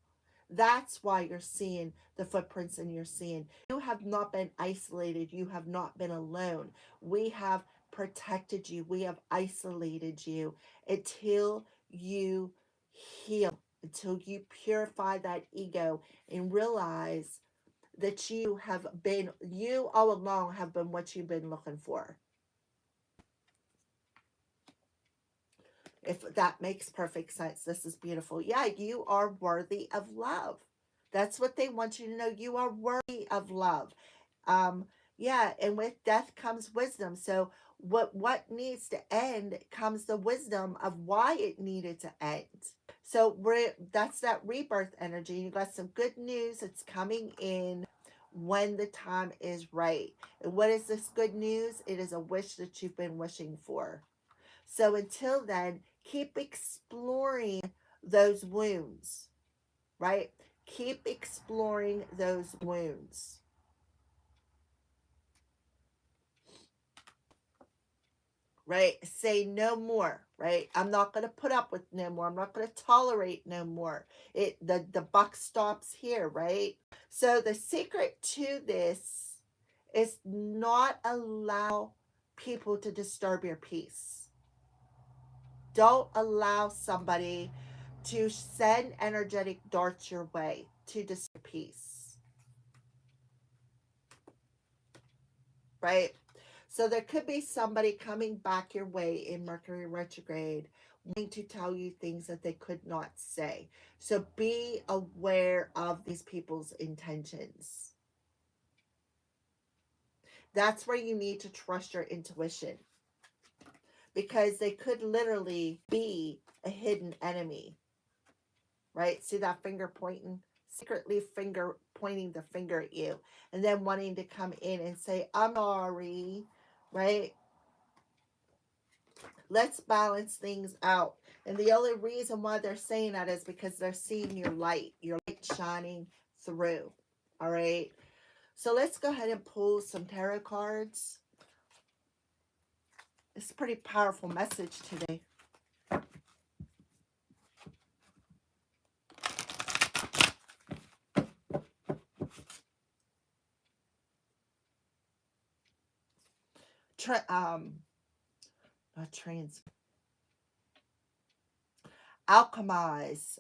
Speaker 1: That's why you're seeing the footprints in your sand. You have not been isolated. You have not been alone. We have protected you. We have isolated you until you heal, until you purify that ego and realize that you all along have been what you've been looking for. If that makes perfect sense, this is beautiful. Yeah, you are worthy of love. That's what they want you to know. You are worthy of love. Um, yeah, and with death comes wisdom. So what needs to end comes the wisdom of why it needed to end. So that's that rebirth energy. You got some good news. It's coming in when the time is right. And what is this good news? It is a wish that you've been wishing for. So until then, keep exploring those wounds, right? Keep exploring those wounds. Right? Say no more, right? I'm not going to put up with no more. I'm not going to tolerate no more. The buck stops here, right? So the secret to this is not allow people to disturb your peace. Don't allow somebody to send energetic darts your way to disturb peace, right? So there could be somebody coming back your way in Mercury retrograde wanting to tell you things that they could not say. So be aware of these people's intentions. That's where you need to trust your intuition, because they could literally be a hidden enemy, right? See that finger pointing? Secretly finger pointing the finger at you, and then wanting to come in and say, I'm sorry, right? Let's balance things out. And the only reason why they're saying that is because they're seeing your light shining through. All right. So let's go ahead and pull some tarot cards. It's a pretty powerful message today. Not trans. Alchemize.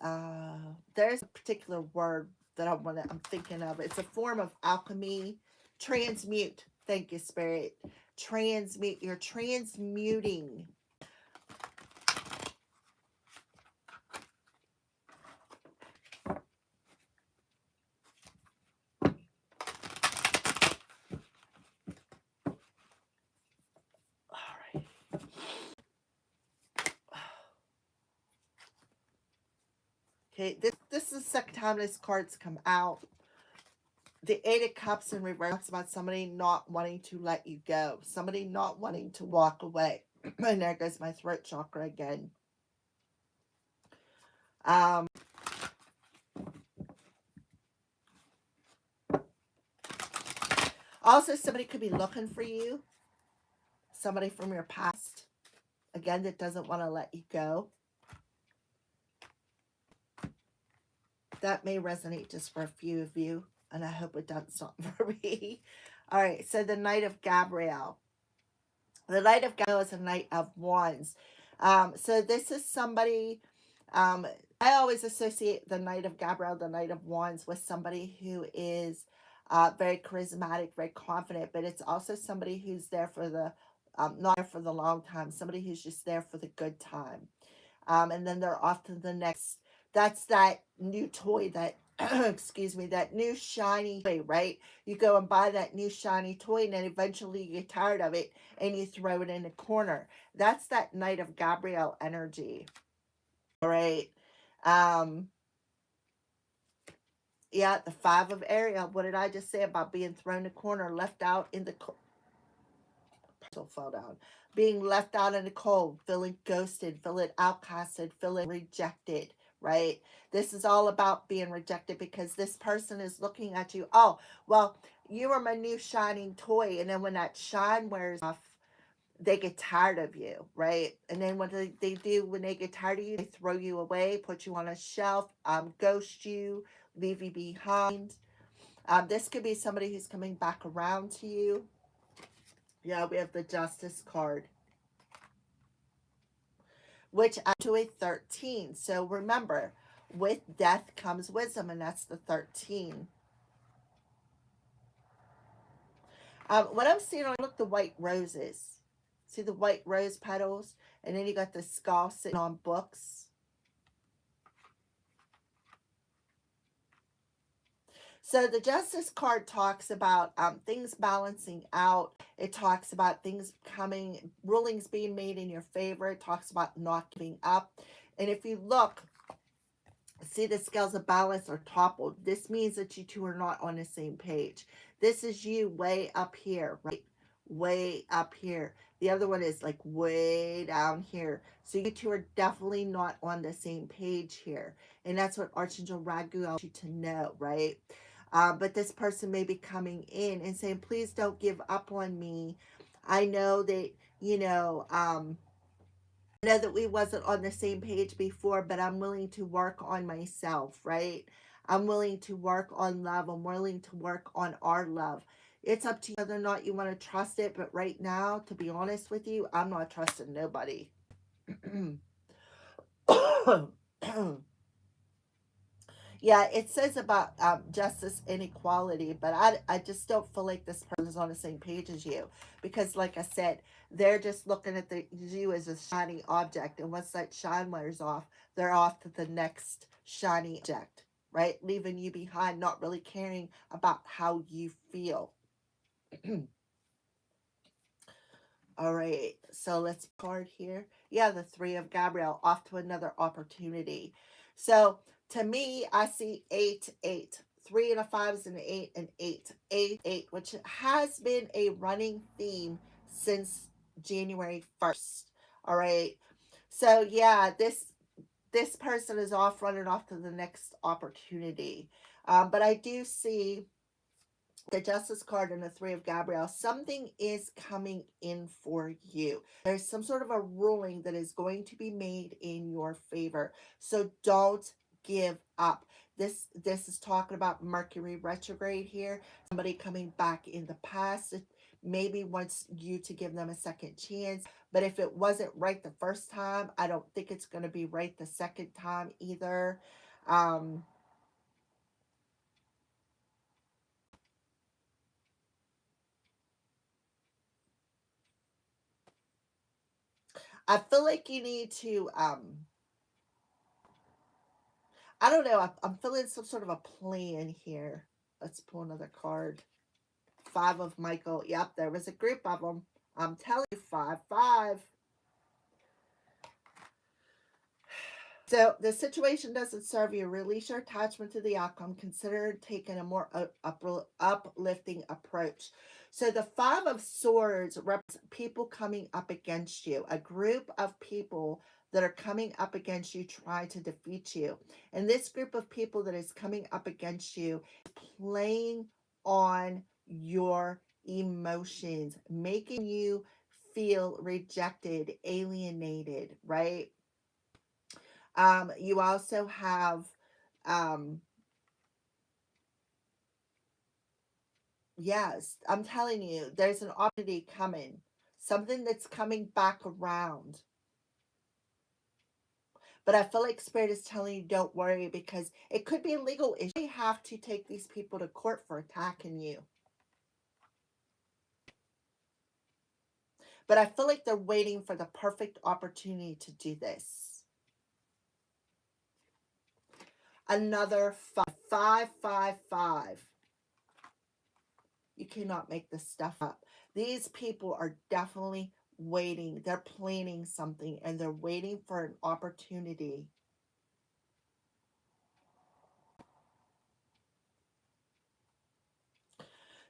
Speaker 1: There's a particular word that I'm thinking of. It's a form of alchemy. Transmute. Thank you, Spirit. Transmute. You're transmuting. All right. Okay, this is the second time this card's come out. The Eight of Cups in reverse talks about somebody not wanting to let you go. Somebody not wanting to walk away. And there goes my throat chakra again. Also, somebody could be looking for you. Somebody from your past. Again, that doesn't want to let you go. That may resonate just for a few of you. And I hope it doesn't stop for me. All right, so the Knight of Gabriel. The Knight of Gabriel is a Knight of Wands. So this is somebody, I always associate the Knight of Gabriel, the Knight of Wands, with somebody who is very charismatic, very confident, but it's also somebody who's there for the, not there for the long time, somebody who's just there for the good time. And then they're off to the next. That's that new toy that, excuse me, that new shiny toy, right? You go and buy that new shiny toy and then eventually you get tired of it and you throw it in a corner. That's that Knight of Gabriel energy. All right. Yeah, the Five of Ariel. What did I just say about being thrown in a corner, left out in the fell down, being left out in the cold, feeling ghosted, feeling outcasted, feeling rejected, right? This is all about being rejected because this person is looking at you. Oh, well, you are my new shining toy. And then when that shine wears off, they get tired of you, right? And then what they do when they get tired of you, they throw you away, put you on a shelf, ghost you, leave you behind. This could be somebody who's coming back around to you. Yeah, we have the Justice card, which to a 13. So remember, with death comes wisdom, and that's the 13. What I'm seeing, look, the white roses. See the white rose petals? And then you got the skull sitting on books. So the Justice card talks about things balancing out. It talks about things coming, rulings being made in your favor. It talks about not giving up. And if you look, see the scales of balance are toppled. This means that you two are not on the same page. This is you way up here, right? Way up here. The other one is like way down here. So you two are definitely not on the same page here. And that's what Archangel Ragu wants you to know, right? But this person may be coming in and saying, please don't give up on me. I know that, you know, I know that we wasn't on the same page before, but I'm willing to work on myself, right? I'm willing to work on love. I'm willing to work on our love. It's up to you whether or not you want to trust it. But right now, to be honest with you, I'm not trusting nobody. Yeah, it says about justice and equality, but I just don't feel like this person is on the same page as you. Because like I said, they're just looking at you as a shiny object. And once that shine wears off, they're off to the next shiny object, right? Leaving you behind, not really caring about how you feel. All right, so let's card here. Yeah, the Three of Gabriel, off to another opportunity. So to me, I see 8, 8. 3 and a 5 is an 8 and 8. 8, 8, which has been a running theme since January 1st. All right. So yeah, this person is off running off to the next opportunity. But I do see the Justice card and the Three of Gabriel, something is coming in for you. There's some sort of a ruling that is going to be made in your favor. So don't give up. This is talking about Mercury retrograde here. Somebody coming back in the past. It maybe wants you to give them a second chance. But if it wasn't right the first time, I don't think it's going to be right the second time either. I feel like you need to I don't know. I'm feeling some sort of a plan here. Let's pull another card. Five of Michael. Yep, there was a group of them. I'm telling you, 5, 5. So the situation doesn't serve you. Release your attachment to the outcome. Consider taking a more uplifting approach. So the Five of Swords represents people coming up against you, a group of people that are coming up against you, trying to defeat you. And this group of people that is coming up against you is playing on your emotions, making you feel rejected, alienated, right? You also have, um, yes, I'm telling you, there's an opportunity coming, something that's coming back around. But I feel like Spirit is telling you, don't worry, because it could be a legal issue. You have to take these people to court for attacking you. But I feel like they're waiting for the perfect opportunity to do this. Another five, five, five. You cannot make this stuff up. These people are definitely waiting. They're planning something and they're waiting for an opportunity.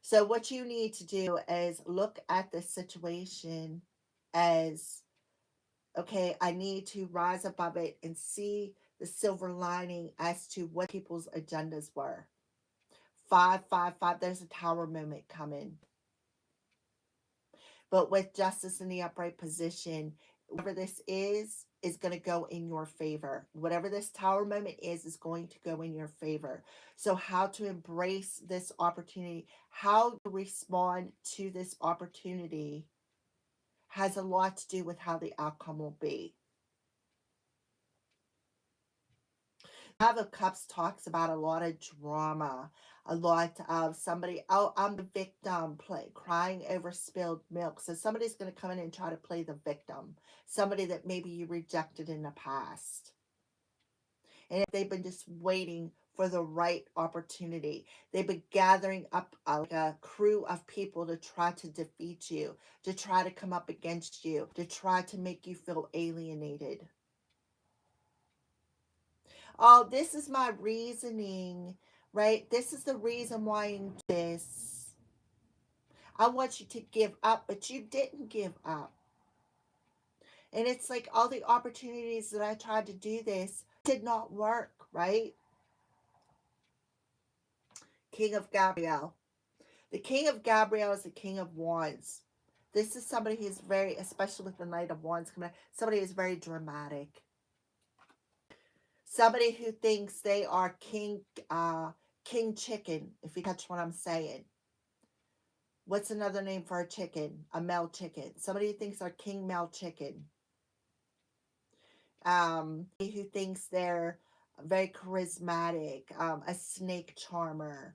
Speaker 1: So what you need to do is look at the situation as, okay, I need to rise above it and see the silver lining as to what people's agendas were. Five, five, five. There's a tower moment coming. But with justice in the upright position, whatever this is going to go in your favor. Whatever this tower moment is going to go in your favor. So how to embrace this opportunity, how to respond to this opportunity has a lot to do with how the outcome will be. Five of Cups talks about a lot of drama, a lot of somebody, oh, I'm the victim, crying over spilled milk. So somebody's going to come in and try to play the victim, somebody that maybe you rejected in the past. And if they've been just waiting for the right opportunity, they've been gathering up like a crew of people to try to defeat you, to try to come up against you, to try to make you feel alienated. Oh, this is my reasoning, right? This is the reason why I'm doing this. I want you to give up, but you didn't give up. And it's like all the opportunities that I tried to do this did not work, right? King of Gabriel. The King of Gabriel is the King of Wands. This is somebody who's very, especially with the Knight of Wands coming out, somebody who's very dramatic. Somebody who thinks they are king chicken, if you catch what I'm saying. What's another name for a chicken? A male chicken. Somebody who thinks they're king male chicken. Who thinks they're very charismatic, a snake charmer,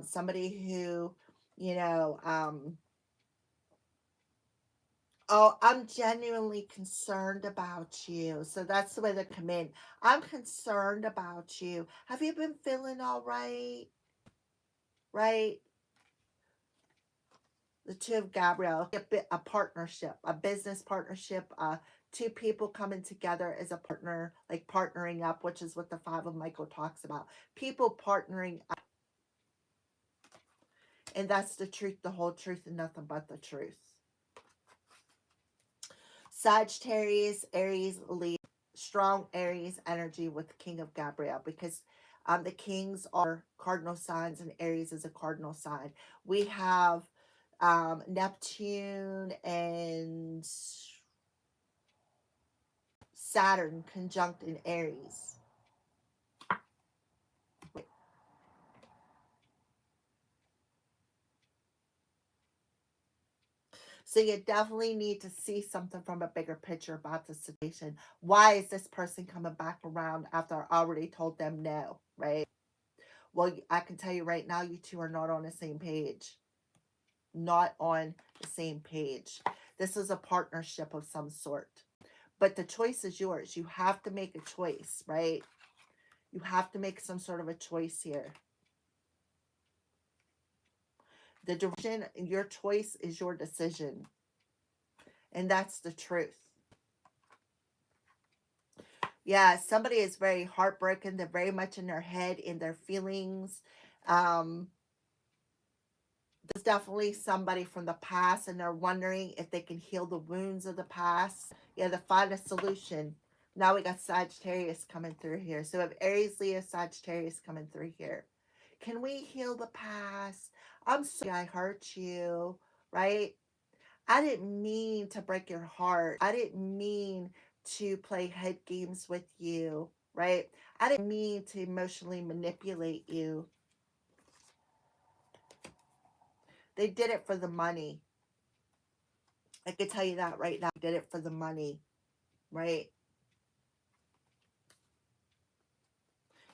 Speaker 1: somebody who, you know, oh, I'm genuinely concerned about you. So that's the way they come in. I'm concerned about you. Have you been feeling all right? Right? The Two of Gabriel, a partnership, a business partnership, two people coming together as a partner, like partnering up, which is what the Five of Michael talks about. People partnering up. And that's the truth, the whole truth, and nothing but the truth. Sagittarius, Aries, Leo, strong Aries energy with King of Gabriel, because the kings are cardinal signs and Aries is a cardinal sign. We have Neptune and Saturn conjunct in Aries. So you definitely need to see something from a bigger picture about the situation. Why is this person coming back around after I already told them no, right? Well, I can tell you right now, you two are not on the same page. Not on the same page. This is a partnership of some sort. But the choice is yours. You have to make a choice, right? You have to make some sort of a choice here. The direction, your choice is your decision. And that's the truth. Yeah, somebody is very heartbroken. They're very much in their head, in their feelings. Um, there's definitely somebody from the past, and they're wondering if they can heal the wounds of the past. Yeah, to find a solution. Now we got Sagittarius coming through here. So we have Aries, Leo, Sagittarius coming through here. Can we heal the past? I'm sorry I hurt you, right? I didn't mean to break your heart. I didn't mean to play head games with you, right? I didn't mean to emotionally manipulate you. They did it for the money. I can tell you that right now. They did it for the money, right?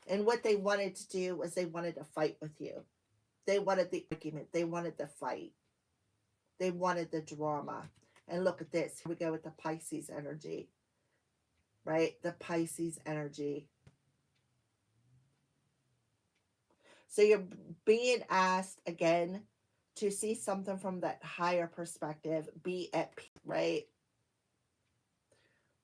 Speaker 1: And what they wanted to do was they wanted to fight with you. They wanted the argument. They wanted the fight. They wanted the drama. And look at this. Here we go with the Pisces energy, right? The Pisces energy. So you're being asked again to see something from that higher perspective. Be at peace, right?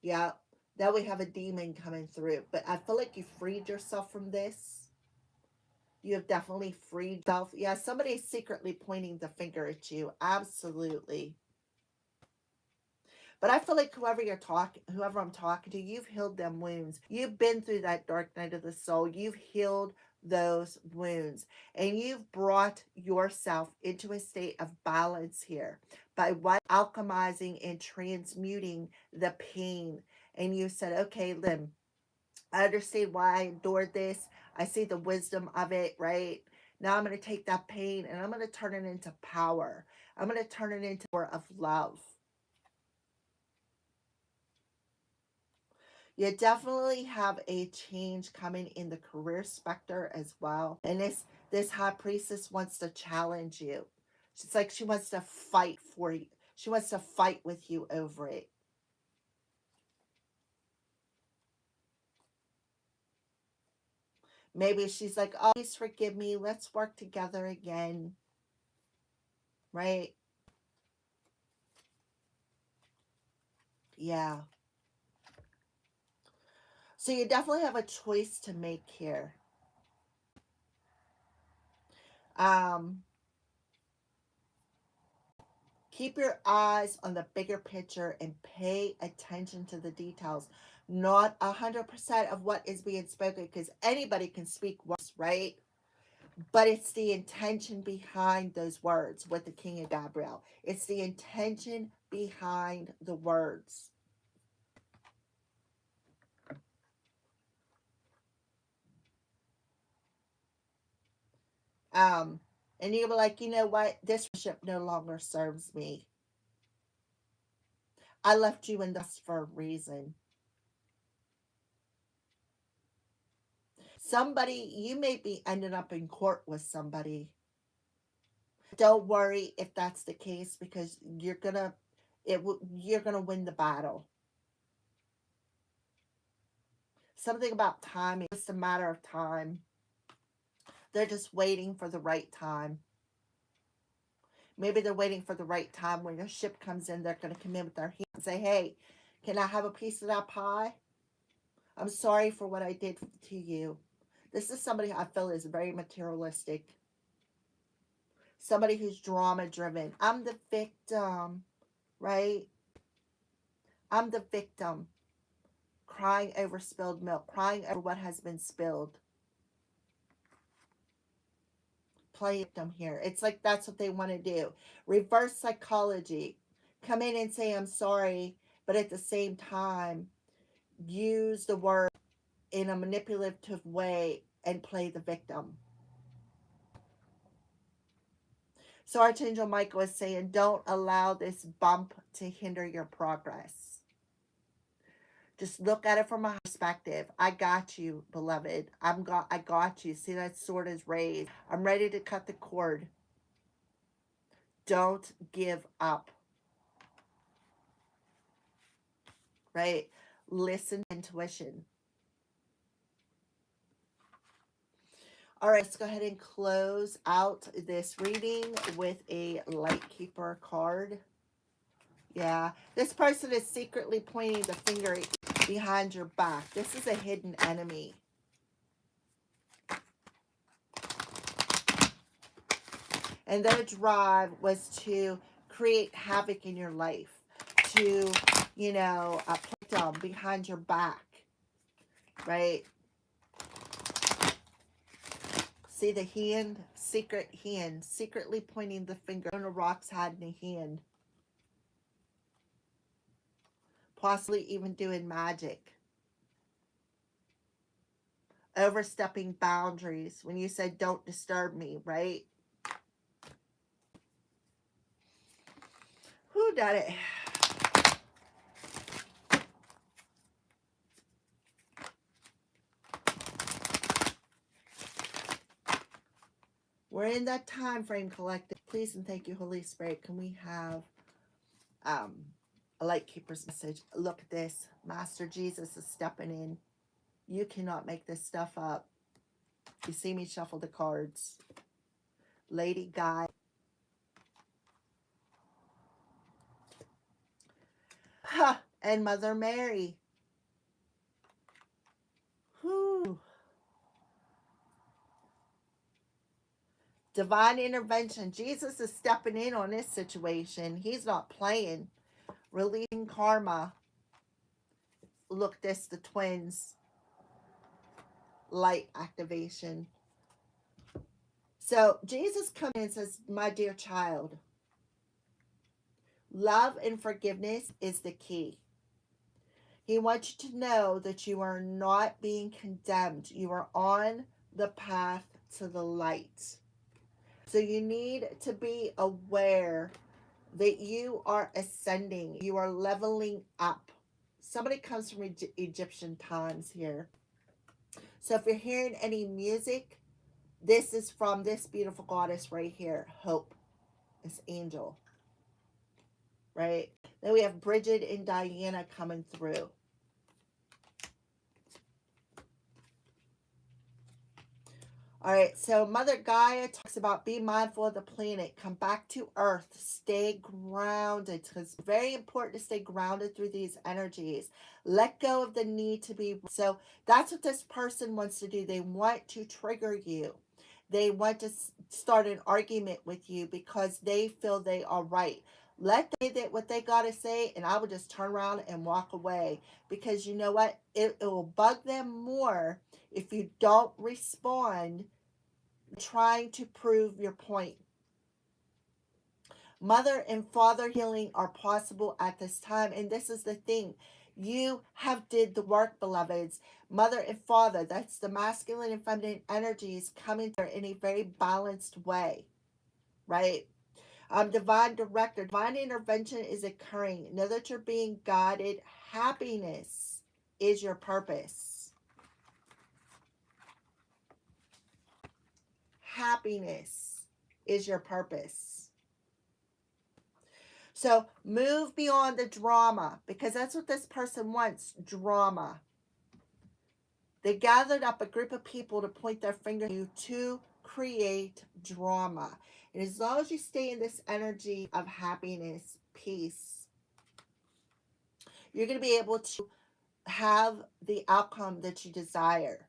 Speaker 1: Yeah. Now we have a demon coming through. But I feel like you freed yourself from this. You have definitely freed yourself. Yeah, somebody's secretly pointing the finger at you. Absolutely. But I feel like whoever I'm talking to, you've healed them wounds. You've been through that dark night of the soul. You've healed those wounds. And you've brought yourself into a state of balance here by what alchemizing and transmuting the pain. And you said, okay, Lim, I understand why I endured this. I see the wisdom of it, right? Now I'm going to take that pain and I'm going to turn it into power. I'm going to turn it into more of love. You definitely have a change coming in the career specter as well. And this high priestess wants to challenge you. It's like she wants to fight for you. She wants to fight with you over it. Maybe she's like, oh, please forgive me. Let's work together again. Right? Yeah. So you definitely have a choice to make here. Um, Keep your eyes on the bigger picture and pay attention to the details. Not 100% of what is being spoken, because anybody can speak words, right? But it's the intention behind those words with the King of Gabriel. It's the intention behind the words. Um, and you'll be like, you know what? This relationship no longer serves me. I left you in this for a reason. Somebody, you may be ending up in court with somebody. Don't worry if that's the case, because you're gonna win the battle. Something about timing. It's a matter of time. They're just waiting for the right time. Maybe they're waiting for the right time when your ship comes in. They're gonna come in with their hand and say, "Hey, can I have a piece of that pie? I'm sorry for what I did to you." This is somebody I feel is very materialistic. Somebody who's drama driven. I'm the victim, right? I'm the victim. Crying over spilled milk, crying over what has been spilled. Play victim here. It's like that's what they want to do. Reverse psychology. Come in and say, I'm sorry, but at the same time, use the word in a manipulative way and play the victim. So Archangel Michael is saying, don't allow this bump to hinder your progress. Just look at it from a perspective. I got you, beloved. I got you. See, that sword is raised. I'm ready to cut the cord. Don't give up. Right? Listen to intuition. All right, let's go ahead and close out this reading with a Light Keeper card. Yeah, this person is secretly pointing the finger at you behind your back. This is a hidden enemy. And their drive was to create havoc in your life, to, put them behind your back, right? See the hand, secret hand, secretly pointing the finger on a rock's head in a hand. Possibly even doing magic. Overstepping boundaries when you said, don't disturb me, right? Who did it? We're in that time frame, collective. Please and thank you, Holy Spirit. Can we have a light keeper's message? Look at this. Master Jesus is stepping in. You cannot make this stuff up. You see me shuffle the cards. Lady Guy. And Mother Mary. Whew. Divine intervention. Jesus is stepping in on this situation. He's not playing. Releasing karma. Look, this, the twins. Light activation. So Jesus comes in and says, my dear child, love and forgiveness is the key. He wants you to know that you are not being condemned. You are on the path to the light. So you need to be aware that you are ascending. You are leveling up. Somebody comes from Egyptian times here. So if you're hearing any music, this is from this beautiful goddess right here, Hope, this angel, right? Then we have Bridget and Diana coming through. All right, so Mother Gaia talks about be mindful of the planet, come back to Earth, stay grounded. It's very important to stay grounded through these energies. Let go of the need to be. So that's what this person wants to do. They want to trigger you. They want to start an argument with you because they feel they are right. Let them say what they got to say, and I will just turn around and walk away. Because you know what? It will bug them more if you don't respond, trying to prove your point. Mother and father healing are possible at this time. And this is the thing. You have did the work, beloveds. Mother and father, that's the masculine and feminine energies coming there in a very balanced way, right? Divine director, divine intervention is occurring. Know that you're being guided. Happiness is your purpose. Happiness is your purpose. So move beyond the drama, because that's what this person wants, drama. They gathered up a group of people to point their finger at you to create drama. And as long as you stay in this energy of happiness, peace, you're going to be able to have the outcome that you desire.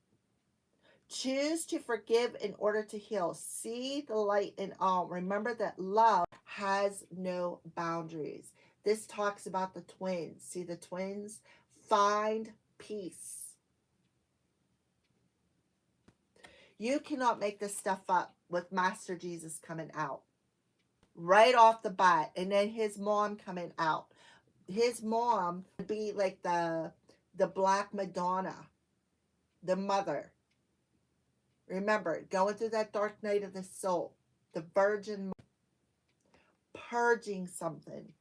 Speaker 1: Choose to forgive in order to heal. See the light in all. Remember that love has no boundaries. This talks about the twins. See the twins? Find peace. You cannot make this stuff up with Master Jesus coming out right off the bat, and then his mom coming out. His mom would be like the Black Madonna, the mother. Remember, going through that dark night of the soul, the Virgin, purging something.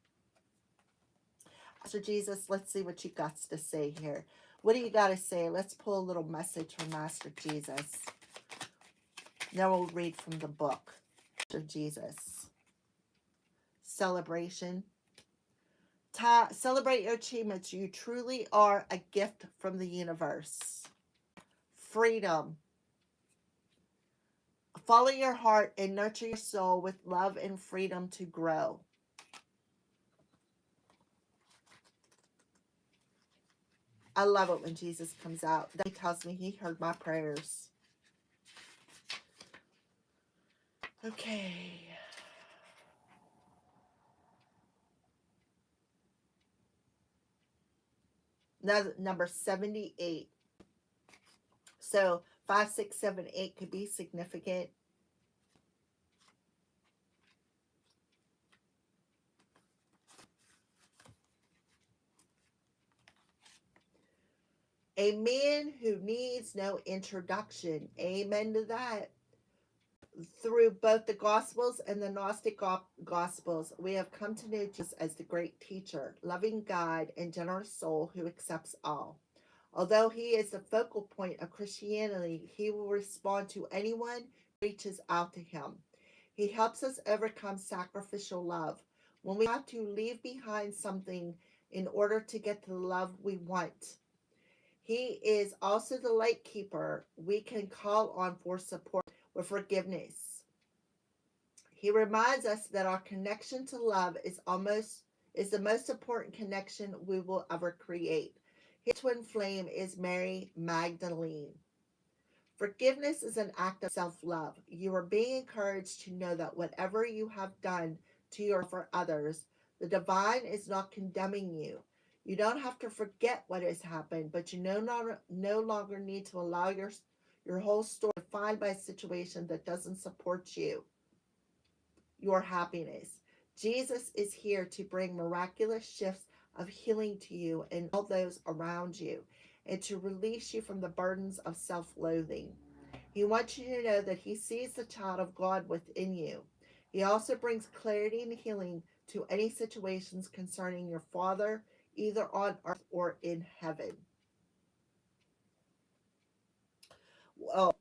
Speaker 1: Master Jesus, let's see what you got to say here. What do you got to say? Let's pull a little message from Master Jesus. Now we'll read from the book. Master Jesus. Celebration. Celebrate your achievements. You truly are a gift from the universe. Freedom. Follow your heart and nurture your soul with love and freedom to grow. I love it when Jesus comes out. He tells me he heard my prayers. Okay. Now, number 78. So 5, 6, 7, 8 could be significant. A man who needs no introduction. Amen to that. Through both the Gospels and the Gnostic Gospels, we have come to know Jesus as the great teacher, loving guide, and generous soul who accepts all. Although he is the focal point of Christianity, he will respond to anyone who reaches out to him. He helps us overcome sacrificial love. When we have to leave behind something in order to get to the love we want, he is also the light keeper we can call on for support with forgiveness. He reminds us that our connection to love is the most important connection we will ever create. His twin flame is Mary Magdalene. Forgiveness is an act of self-love. You are being encouraged to know that whatever you have done to your for others, the divine is not condemning you. You don't have to forget what has happened, but you no longer need to allow your whole story defined by a situation that doesn't support your happiness. Jesus is here to bring miraculous shifts of healing to you and all those around you, and to release you from the burdens of self-loathing. He wants you to know that he sees the child of God within you. He also brings clarity and healing to any situations concerning your Father, either on earth or in heaven. Well,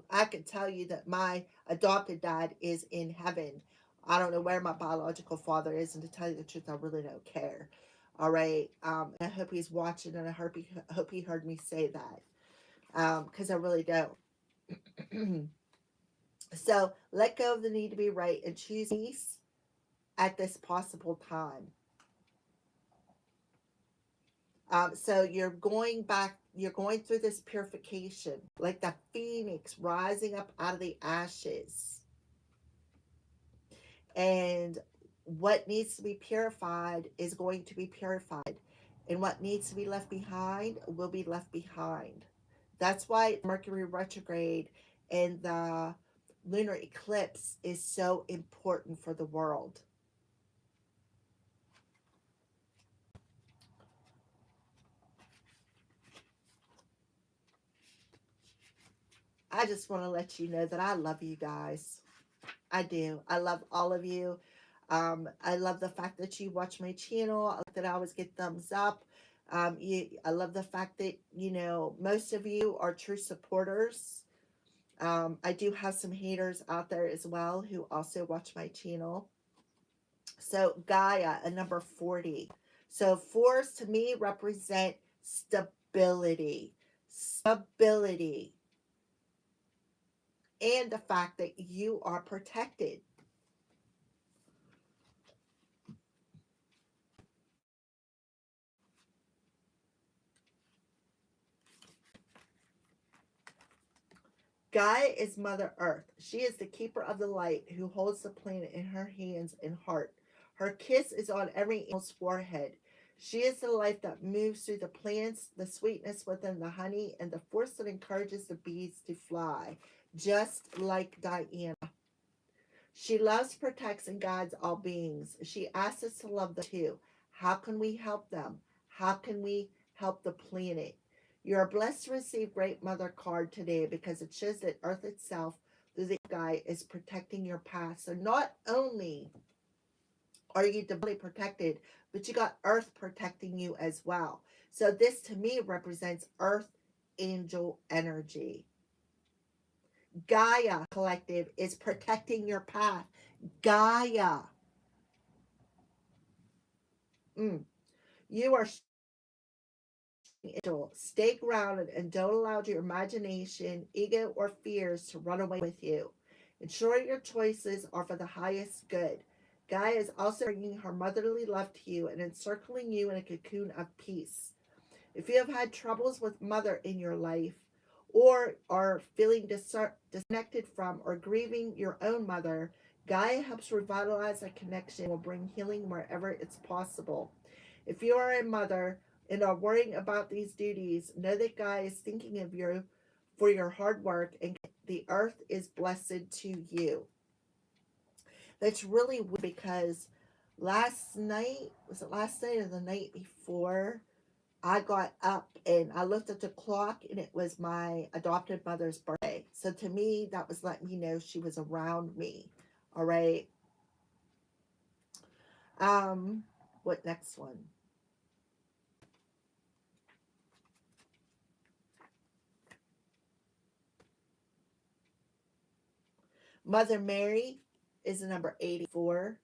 Speaker 1: I can tell you that my adopted dad is in heaven. I don't know where my biological father is, and to tell you the truth, I really don't care. All right. And I hope he's watching, and I hope he heard me say that. Because I really don't. So let go of the need to be right and choose peace at this possible time. So you're going through this purification, like the phoenix rising up out of the ashes. And what needs to be purified is going to be purified. And what needs to be left behind will be left behind. That's why Mercury retrograde and the lunar eclipse is so important for the world. I just want to let you know that I love you guys. I do. I love all of you. I love the fact that you watch my channel. I like that I always get thumbs up. I love the fact that, most of you are true supporters. I do have some haters out there as well who also watch my channel. So Gaia, a number 40. So fours to me represent stability. Stability. And the fact that you are protected. Gaia is Mother Earth. She is the keeper of the light who holds the planet in her hands and heart. Her kiss is on every animal's forehead. She is the life that moves through the plants, the sweetness within the honey, and the force that encourages the bees to fly, just like Diana. She loves, protects, and guides all beings. She asks us to love them too. How can we help them? How can we help the planet? You are blessed to receive Great Mother card today because it shows that Earth itself, through the guide, is protecting your path. So not only are you divinely protected, but you got Earth protecting you as well. So this to me represents Earth angel energy. Gaia collective is protecting your path. Gaia. You are angel. Stay grounded and don't allow your imagination, ego, or fears to run away with you. Ensure your choices are for the highest good. Gaia is also bringing her motherly love to you and encircling you in a cocoon of peace. If you have had troubles with mother in your life, or are feeling disconnected from or grieving your own mother, Gaia helps revitalize that connection and will bring healing wherever it's possible. If you are a mother and are worrying about these duties, know that Gaia is thinking of you for your hard work, and the earth is blessed to you. That's really weird because last night, was it last night or the night before? I got up and I looked at the clock and it was my adopted mother's birthday. So to me, that was letting me know she was around me. All right. Um, what next one? Mother Mary is the number 84.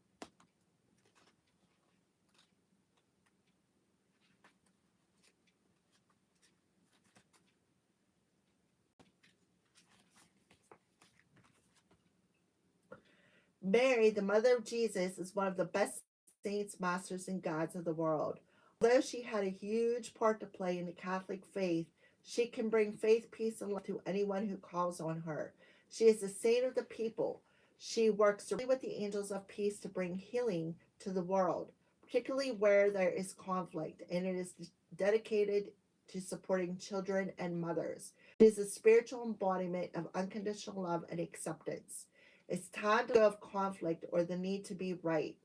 Speaker 1: Mary, the mother of Jesus, is one of the best saints, masters, and gods of the world. Although she had a huge part to play in the Catholic faith, she can bring faith, peace, and love to anyone who calls on her. She is the saint of the people. She works directly with the angels of peace to bring healing to the world, particularly where there is conflict, and it is dedicated to supporting children and mothers. It is a spiritual embodiment of unconditional love and acceptance. It's time to go of conflict or the need to be right.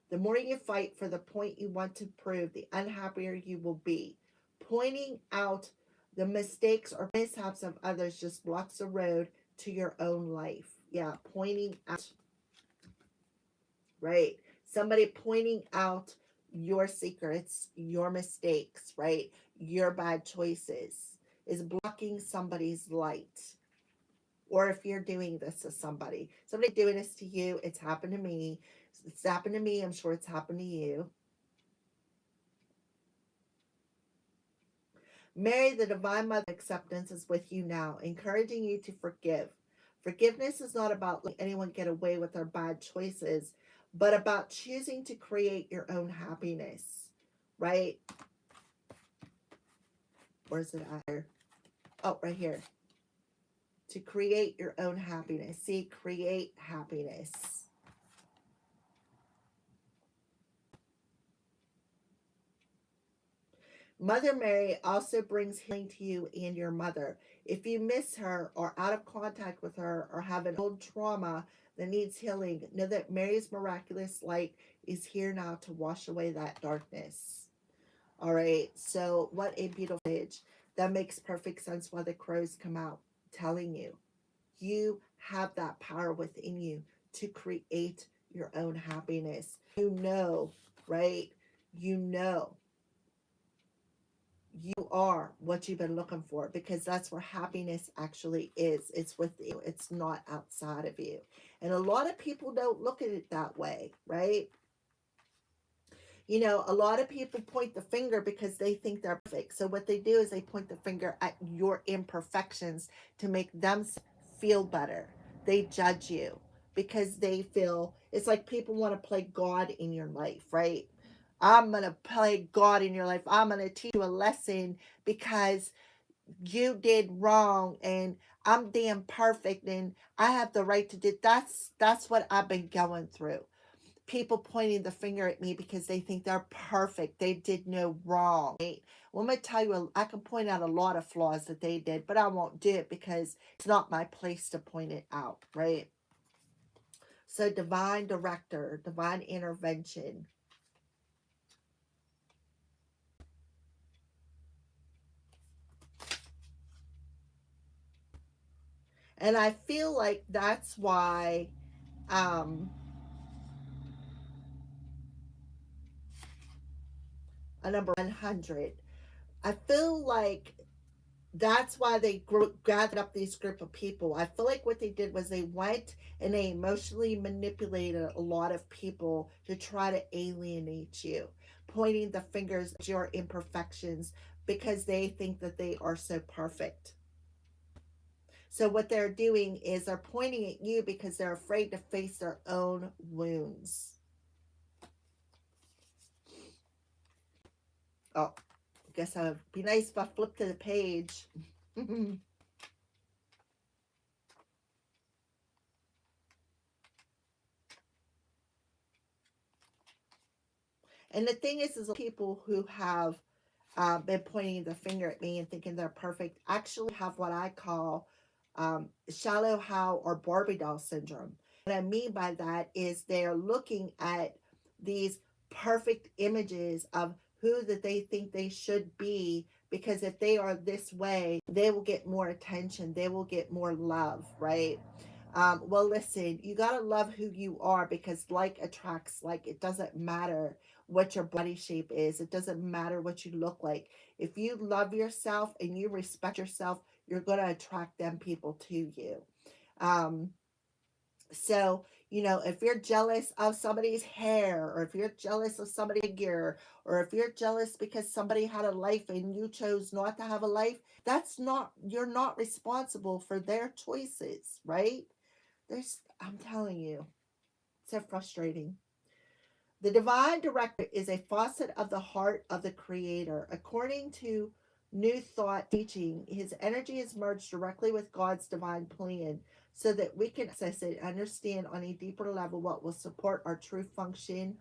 Speaker 1: The more you fight for the point you want to prove, the unhappier you will be. Pointing out the mistakes or mishaps of others just blocks the road to your own life. Yeah, pointing out, right? Somebody pointing out your secrets, your mistakes, right? Your bad choices is blocking somebody's light. Or if you're doing this to somebody doing this to you, it's happened to me. It's happened to me. I'm sure it's happened to you. Mary, the Divine Mother Acceptance, is with you now, encouraging you to forgive. Forgiveness is not about letting anyone get away with their bad choices, but about choosing to create your own happiness, right? Where's it at here? Oh, right here. To create your own happiness. See, create happiness. Mother Mary also brings healing to you and your mother. If you miss her or out of contact with her or have an old trauma that needs healing, know that Mary's miraculous light is here now to wash away that darkness. All right, so what a beautiful message. That makes perfect sense why the crows come out telling you. You have that power within you to create your own happiness. You know, right? You know you are what you've been looking for, because that's where happiness actually is. It's with you, it's not outside of you. And a lot of people don't look at it that way, right? You know, a lot of people point the finger because they think they're perfect. So what they do is they point the finger at your imperfections to make them feel better. They judge you because they feel it's like people want to play God in your life, right? I'm going to play God in your life. I'm going to teach you a lesson because you did wrong and I'm damn perfect and I have the right to do. That's what I've been going through. People pointing the finger at me because they think they're perfect. They did no wrong. Right? Well, let me tell you, I can point out a lot of flaws that they did, but I won't do it because it's not my place to point it out, right? So divine director, divine intervention. And I feel like that's why um, a number 100, I feel like that's why they gathered up these group of people. I feel like what they did was they went and they emotionally manipulated a lot of people to try to alienate you, pointing the fingers at your imperfections because they think that they are so perfect. So what they're doing is they're pointing at you because they're afraid to face their own wounds. Oh, guess it would be nice if I flipped to the page. And the thing is people who have been pointing the finger at me and thinking they're perfect actually have what I call shallow how or Barbie doll syndrome. What I mean by that is they're looking at these perfect images of who that they think they should be, because if they are this way, they will get more attention, they will get more love, right? Well, listen, you got to love who you are, because like attracts like. It doesn't matter what your body shape is, it doesn't matter what you look like. If you love yourself and you respect yourself, you're going to attract them people to you. Um, so, if you're jealous of somebody's hair, or if you're jealous of somebody's figure, or if you're jealous because somebody had a life and you chose not to have a life, you're not responsible for their choices, right? I'm telling you, it's so frustrating. The divine director is a facet of the heart of the creator. According to New Thought teaching, his energy is merged directly with God's divine plan so that we can access it and understand on a deeper level what will support our true function,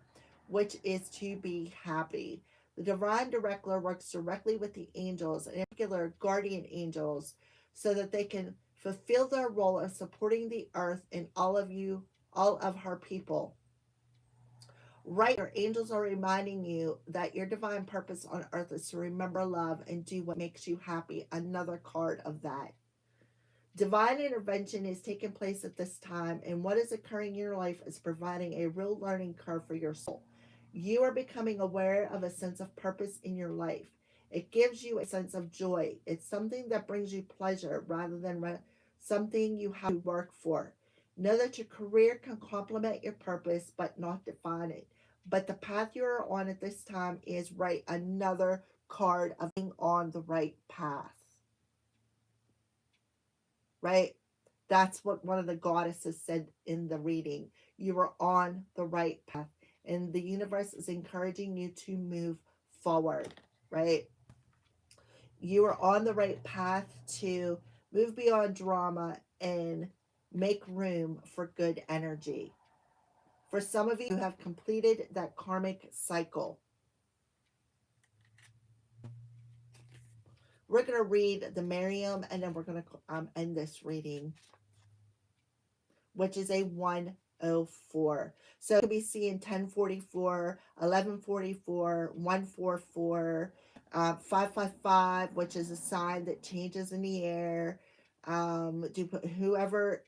Speaker 1: which is to be happy. The divine director works directly with the angels, in particular guardian angels, so that they can fulfill their role of supporting the earth and all of her people. Right, your angels are reminding you that your divine purpose on earth is to remember love and do what makes you happy. Another card of that. Divine intervention is taking place at this time, and what is occurring in your life is providing a real learning curve for your soul. You are becoming aware of a sense of purpose in your life. It gives you a sense of joy. It's something that brings you pleasure rather than something you have to work for. Know that your career can complement your purpose but not define it. But the path you are on at this time is right. Another card of being on the right path, right? That's what one of the goddesses said in the reading. You are on the right path, and the universe is encouraging you to move forward, right? You are on the right path to move beyond drama and make room for good energy. For some of you who have completed that karmic cycle, we're going to read the Miriam, and then we're going to end this reading, which is a 104. So it could be seeing 1044, 1144, 144, 555, which is a sign that changes in the air. Whoever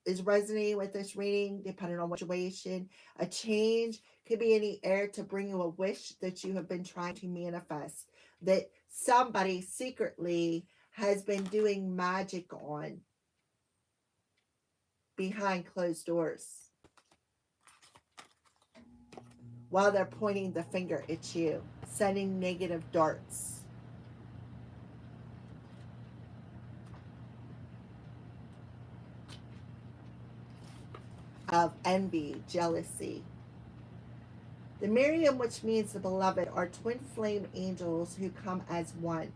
Speaker 1: is resonating with this reading, depending on what situation, a change could be in the air to bring you a wish that you have been trying to manifest, that somebody secretly has been doing magic on behind closed doors while they're pointing the finger at you, sending negative darts of envy, jealousy. The Miriam, which means the beloved, are twin flame angels who come as one.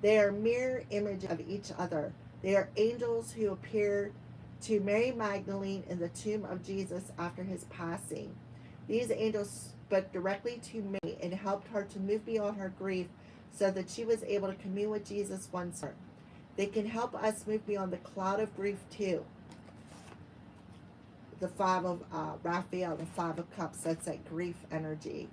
Speaker 1: They are mirror image of each other. They are angels who appear to Mary Magdalene in the tomb of Jesus after his passing. These angels spoke directly to Mary and helped her to move beyond her grief so that she was able to commune with Jesus once more. They can help us move beyond the cloud of grief too. The five of Raphael, the five of cups, that's that grief energy.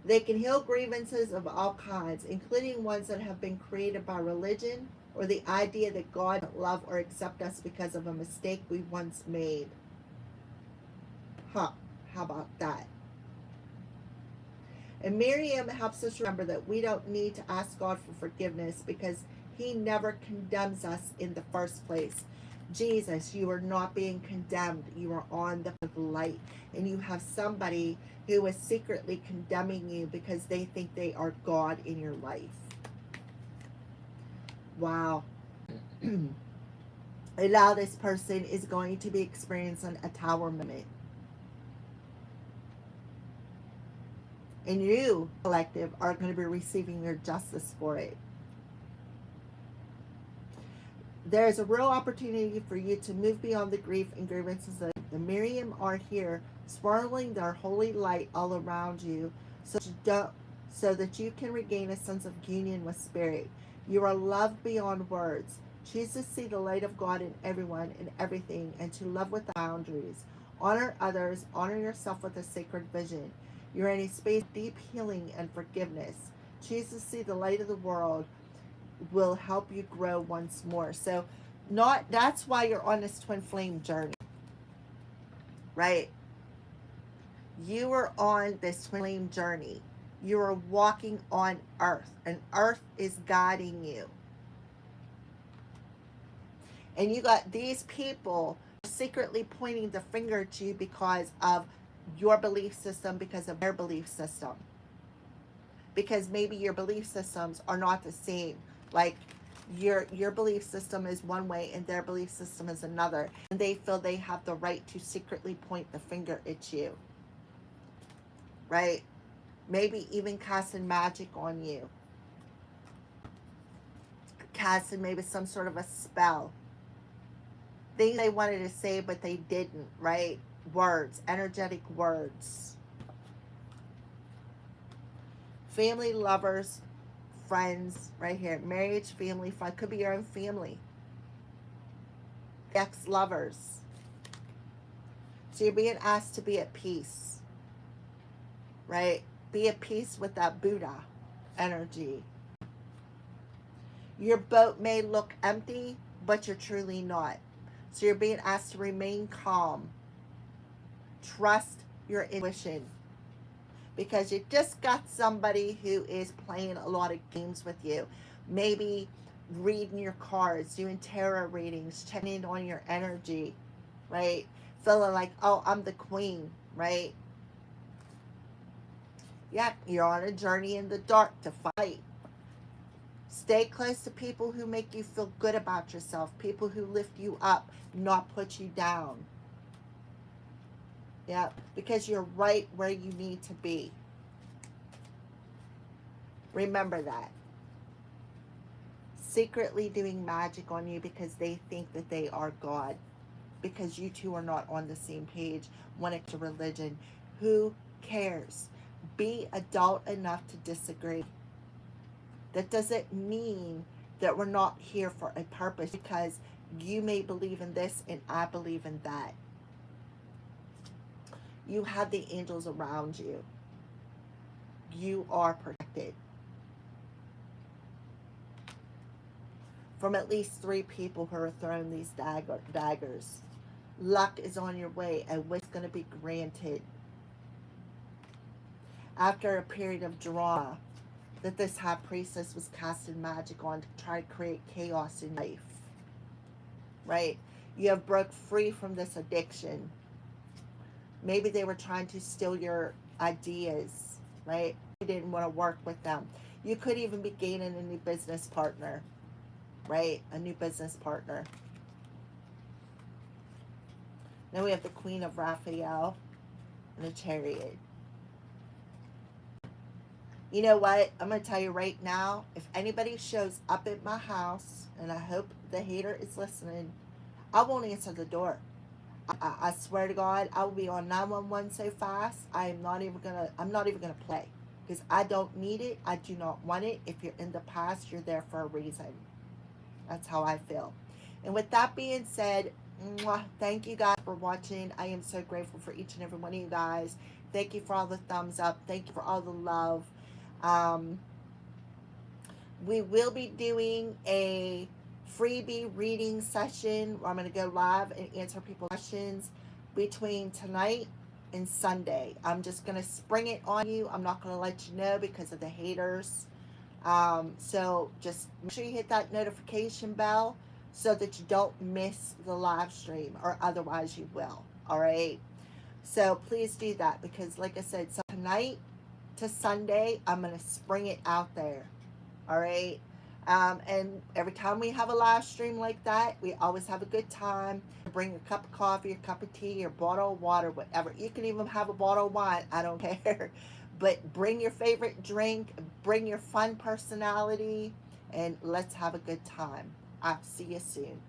Speaker 1: They can heal grievances of all kinds, including ones that have been created by religion or the idea that God doesn't love or accept us because of a mistake we once made. How about that? And Miriam helps us remember that we don't need to ask God for forgiveness because he never condemns us in the first place. Jesus, you are not being condemned. You are on the light. And you have somebody who is secretly condemning you because they think they are God in your life. Wow. And now this person is going to be experiencing a tower moment. And you, collective, are going to be receiving your justice for it. There's a real opportunity for you to move beyond the grief and grievances. The Miriam are here, swirling their holy light all around you, so that you can regain a sense of union with spirit. You are loved beyond words. Choose to see the light of God in everyone and everything, and to love without boundaries. Honor others, honor yourself with a sacred vision. You're in a space of deep healing and forgiveness. Choose to see the light of the world will help you grow once more. So not that's why you're on this twin flame journey, right? You are on this twin flame journey. You are walking on earth, and earth is guiding you. And you got these people secretly pointing the finger at you because of your belief system, because of their belief system. Because maybe your belief systems are not the same. Like your belief system is one way and their belief system is another. And they feel they have the right to secretly point the finger at you. Right? Maybe even casting magic on you. Casting maybe some sort of a spell. Things they wanted to say but they didn't, right? Words, energetic words. Family, lovers, friends, right here. Marriage, family, fun. Could be your own family. Ex-lovers. So you're being asked to be at peace. Right? Be at peace with that Buddha energy. Your boat may look empty, but you're truly not. So you're being asked to remain calm. Trust your intuition. Because you just got somebody who is playing a lot of games with you. Maybe reading your cards, doing tarot readings, checking on your energy, right? Feeling like, oh, I'm the queen, right? Yeah, you're on a journey in the dark to fight. Stay close to people who make you feel good about yourself, people who lift you up, not put you down. Yeah, because you're right where you need to be. Remember that. Secretly doing magic on you because they think that they are God. Because you two are not on the same page when it's to religion. Who cares? Be adult enough to disagree. That doesn't mean that we're not here for a purpose, because you may believe in this and I believe in that. You have the angels around you. You are protected from at least 3 people who are throwing these daggers. Luck is on your way and what's going to be granted. After a period of drama that this high priestess was casting magic on to try to create chaos in life. Right? You have broke free from this addiction. Maybe they were trying to steal your ideas, right? You didn't want to work with them. You could even be gaining a new business partner, right? A new business partner. Then we have the Queen of Raphael and the Chariot. You know what? I'm going to tell you right now, if anybody shows up at my house, and I hope the hater is listening, I won't answer the door. I swear to God, I will be on 911 so fast. I'm not even gonna play, because I don't need it. I do not want it. If you're in the past, you're there for a reason. That's how I feel. And with that being said, thank you guys for watching. I am so grateful for each and every one of you guys. Thank you for all the thumbs up. Thank you for all the love. We will be doing a freebie reading session where I'm going to go live and answer people's questions between tonight and Sunday. I'm just going to spring it on you. I'm not going to let you know because of the haters. So just make sure you hit that notification bell so that you don't miss the live stream, or otherwise you will. All right. So please do that, because like I said, so tonight to Sunday, I'm going to spring it out there. All right. And every time we have a live stream like that, we always have a good time. Bring a cup of coffee, a cup of tea, or bottle of water, whatever. You can even have a bottle of wine. I don't care. But bring your favorite drink, bring your fun personality, and let's have a good time. I'll see you soon.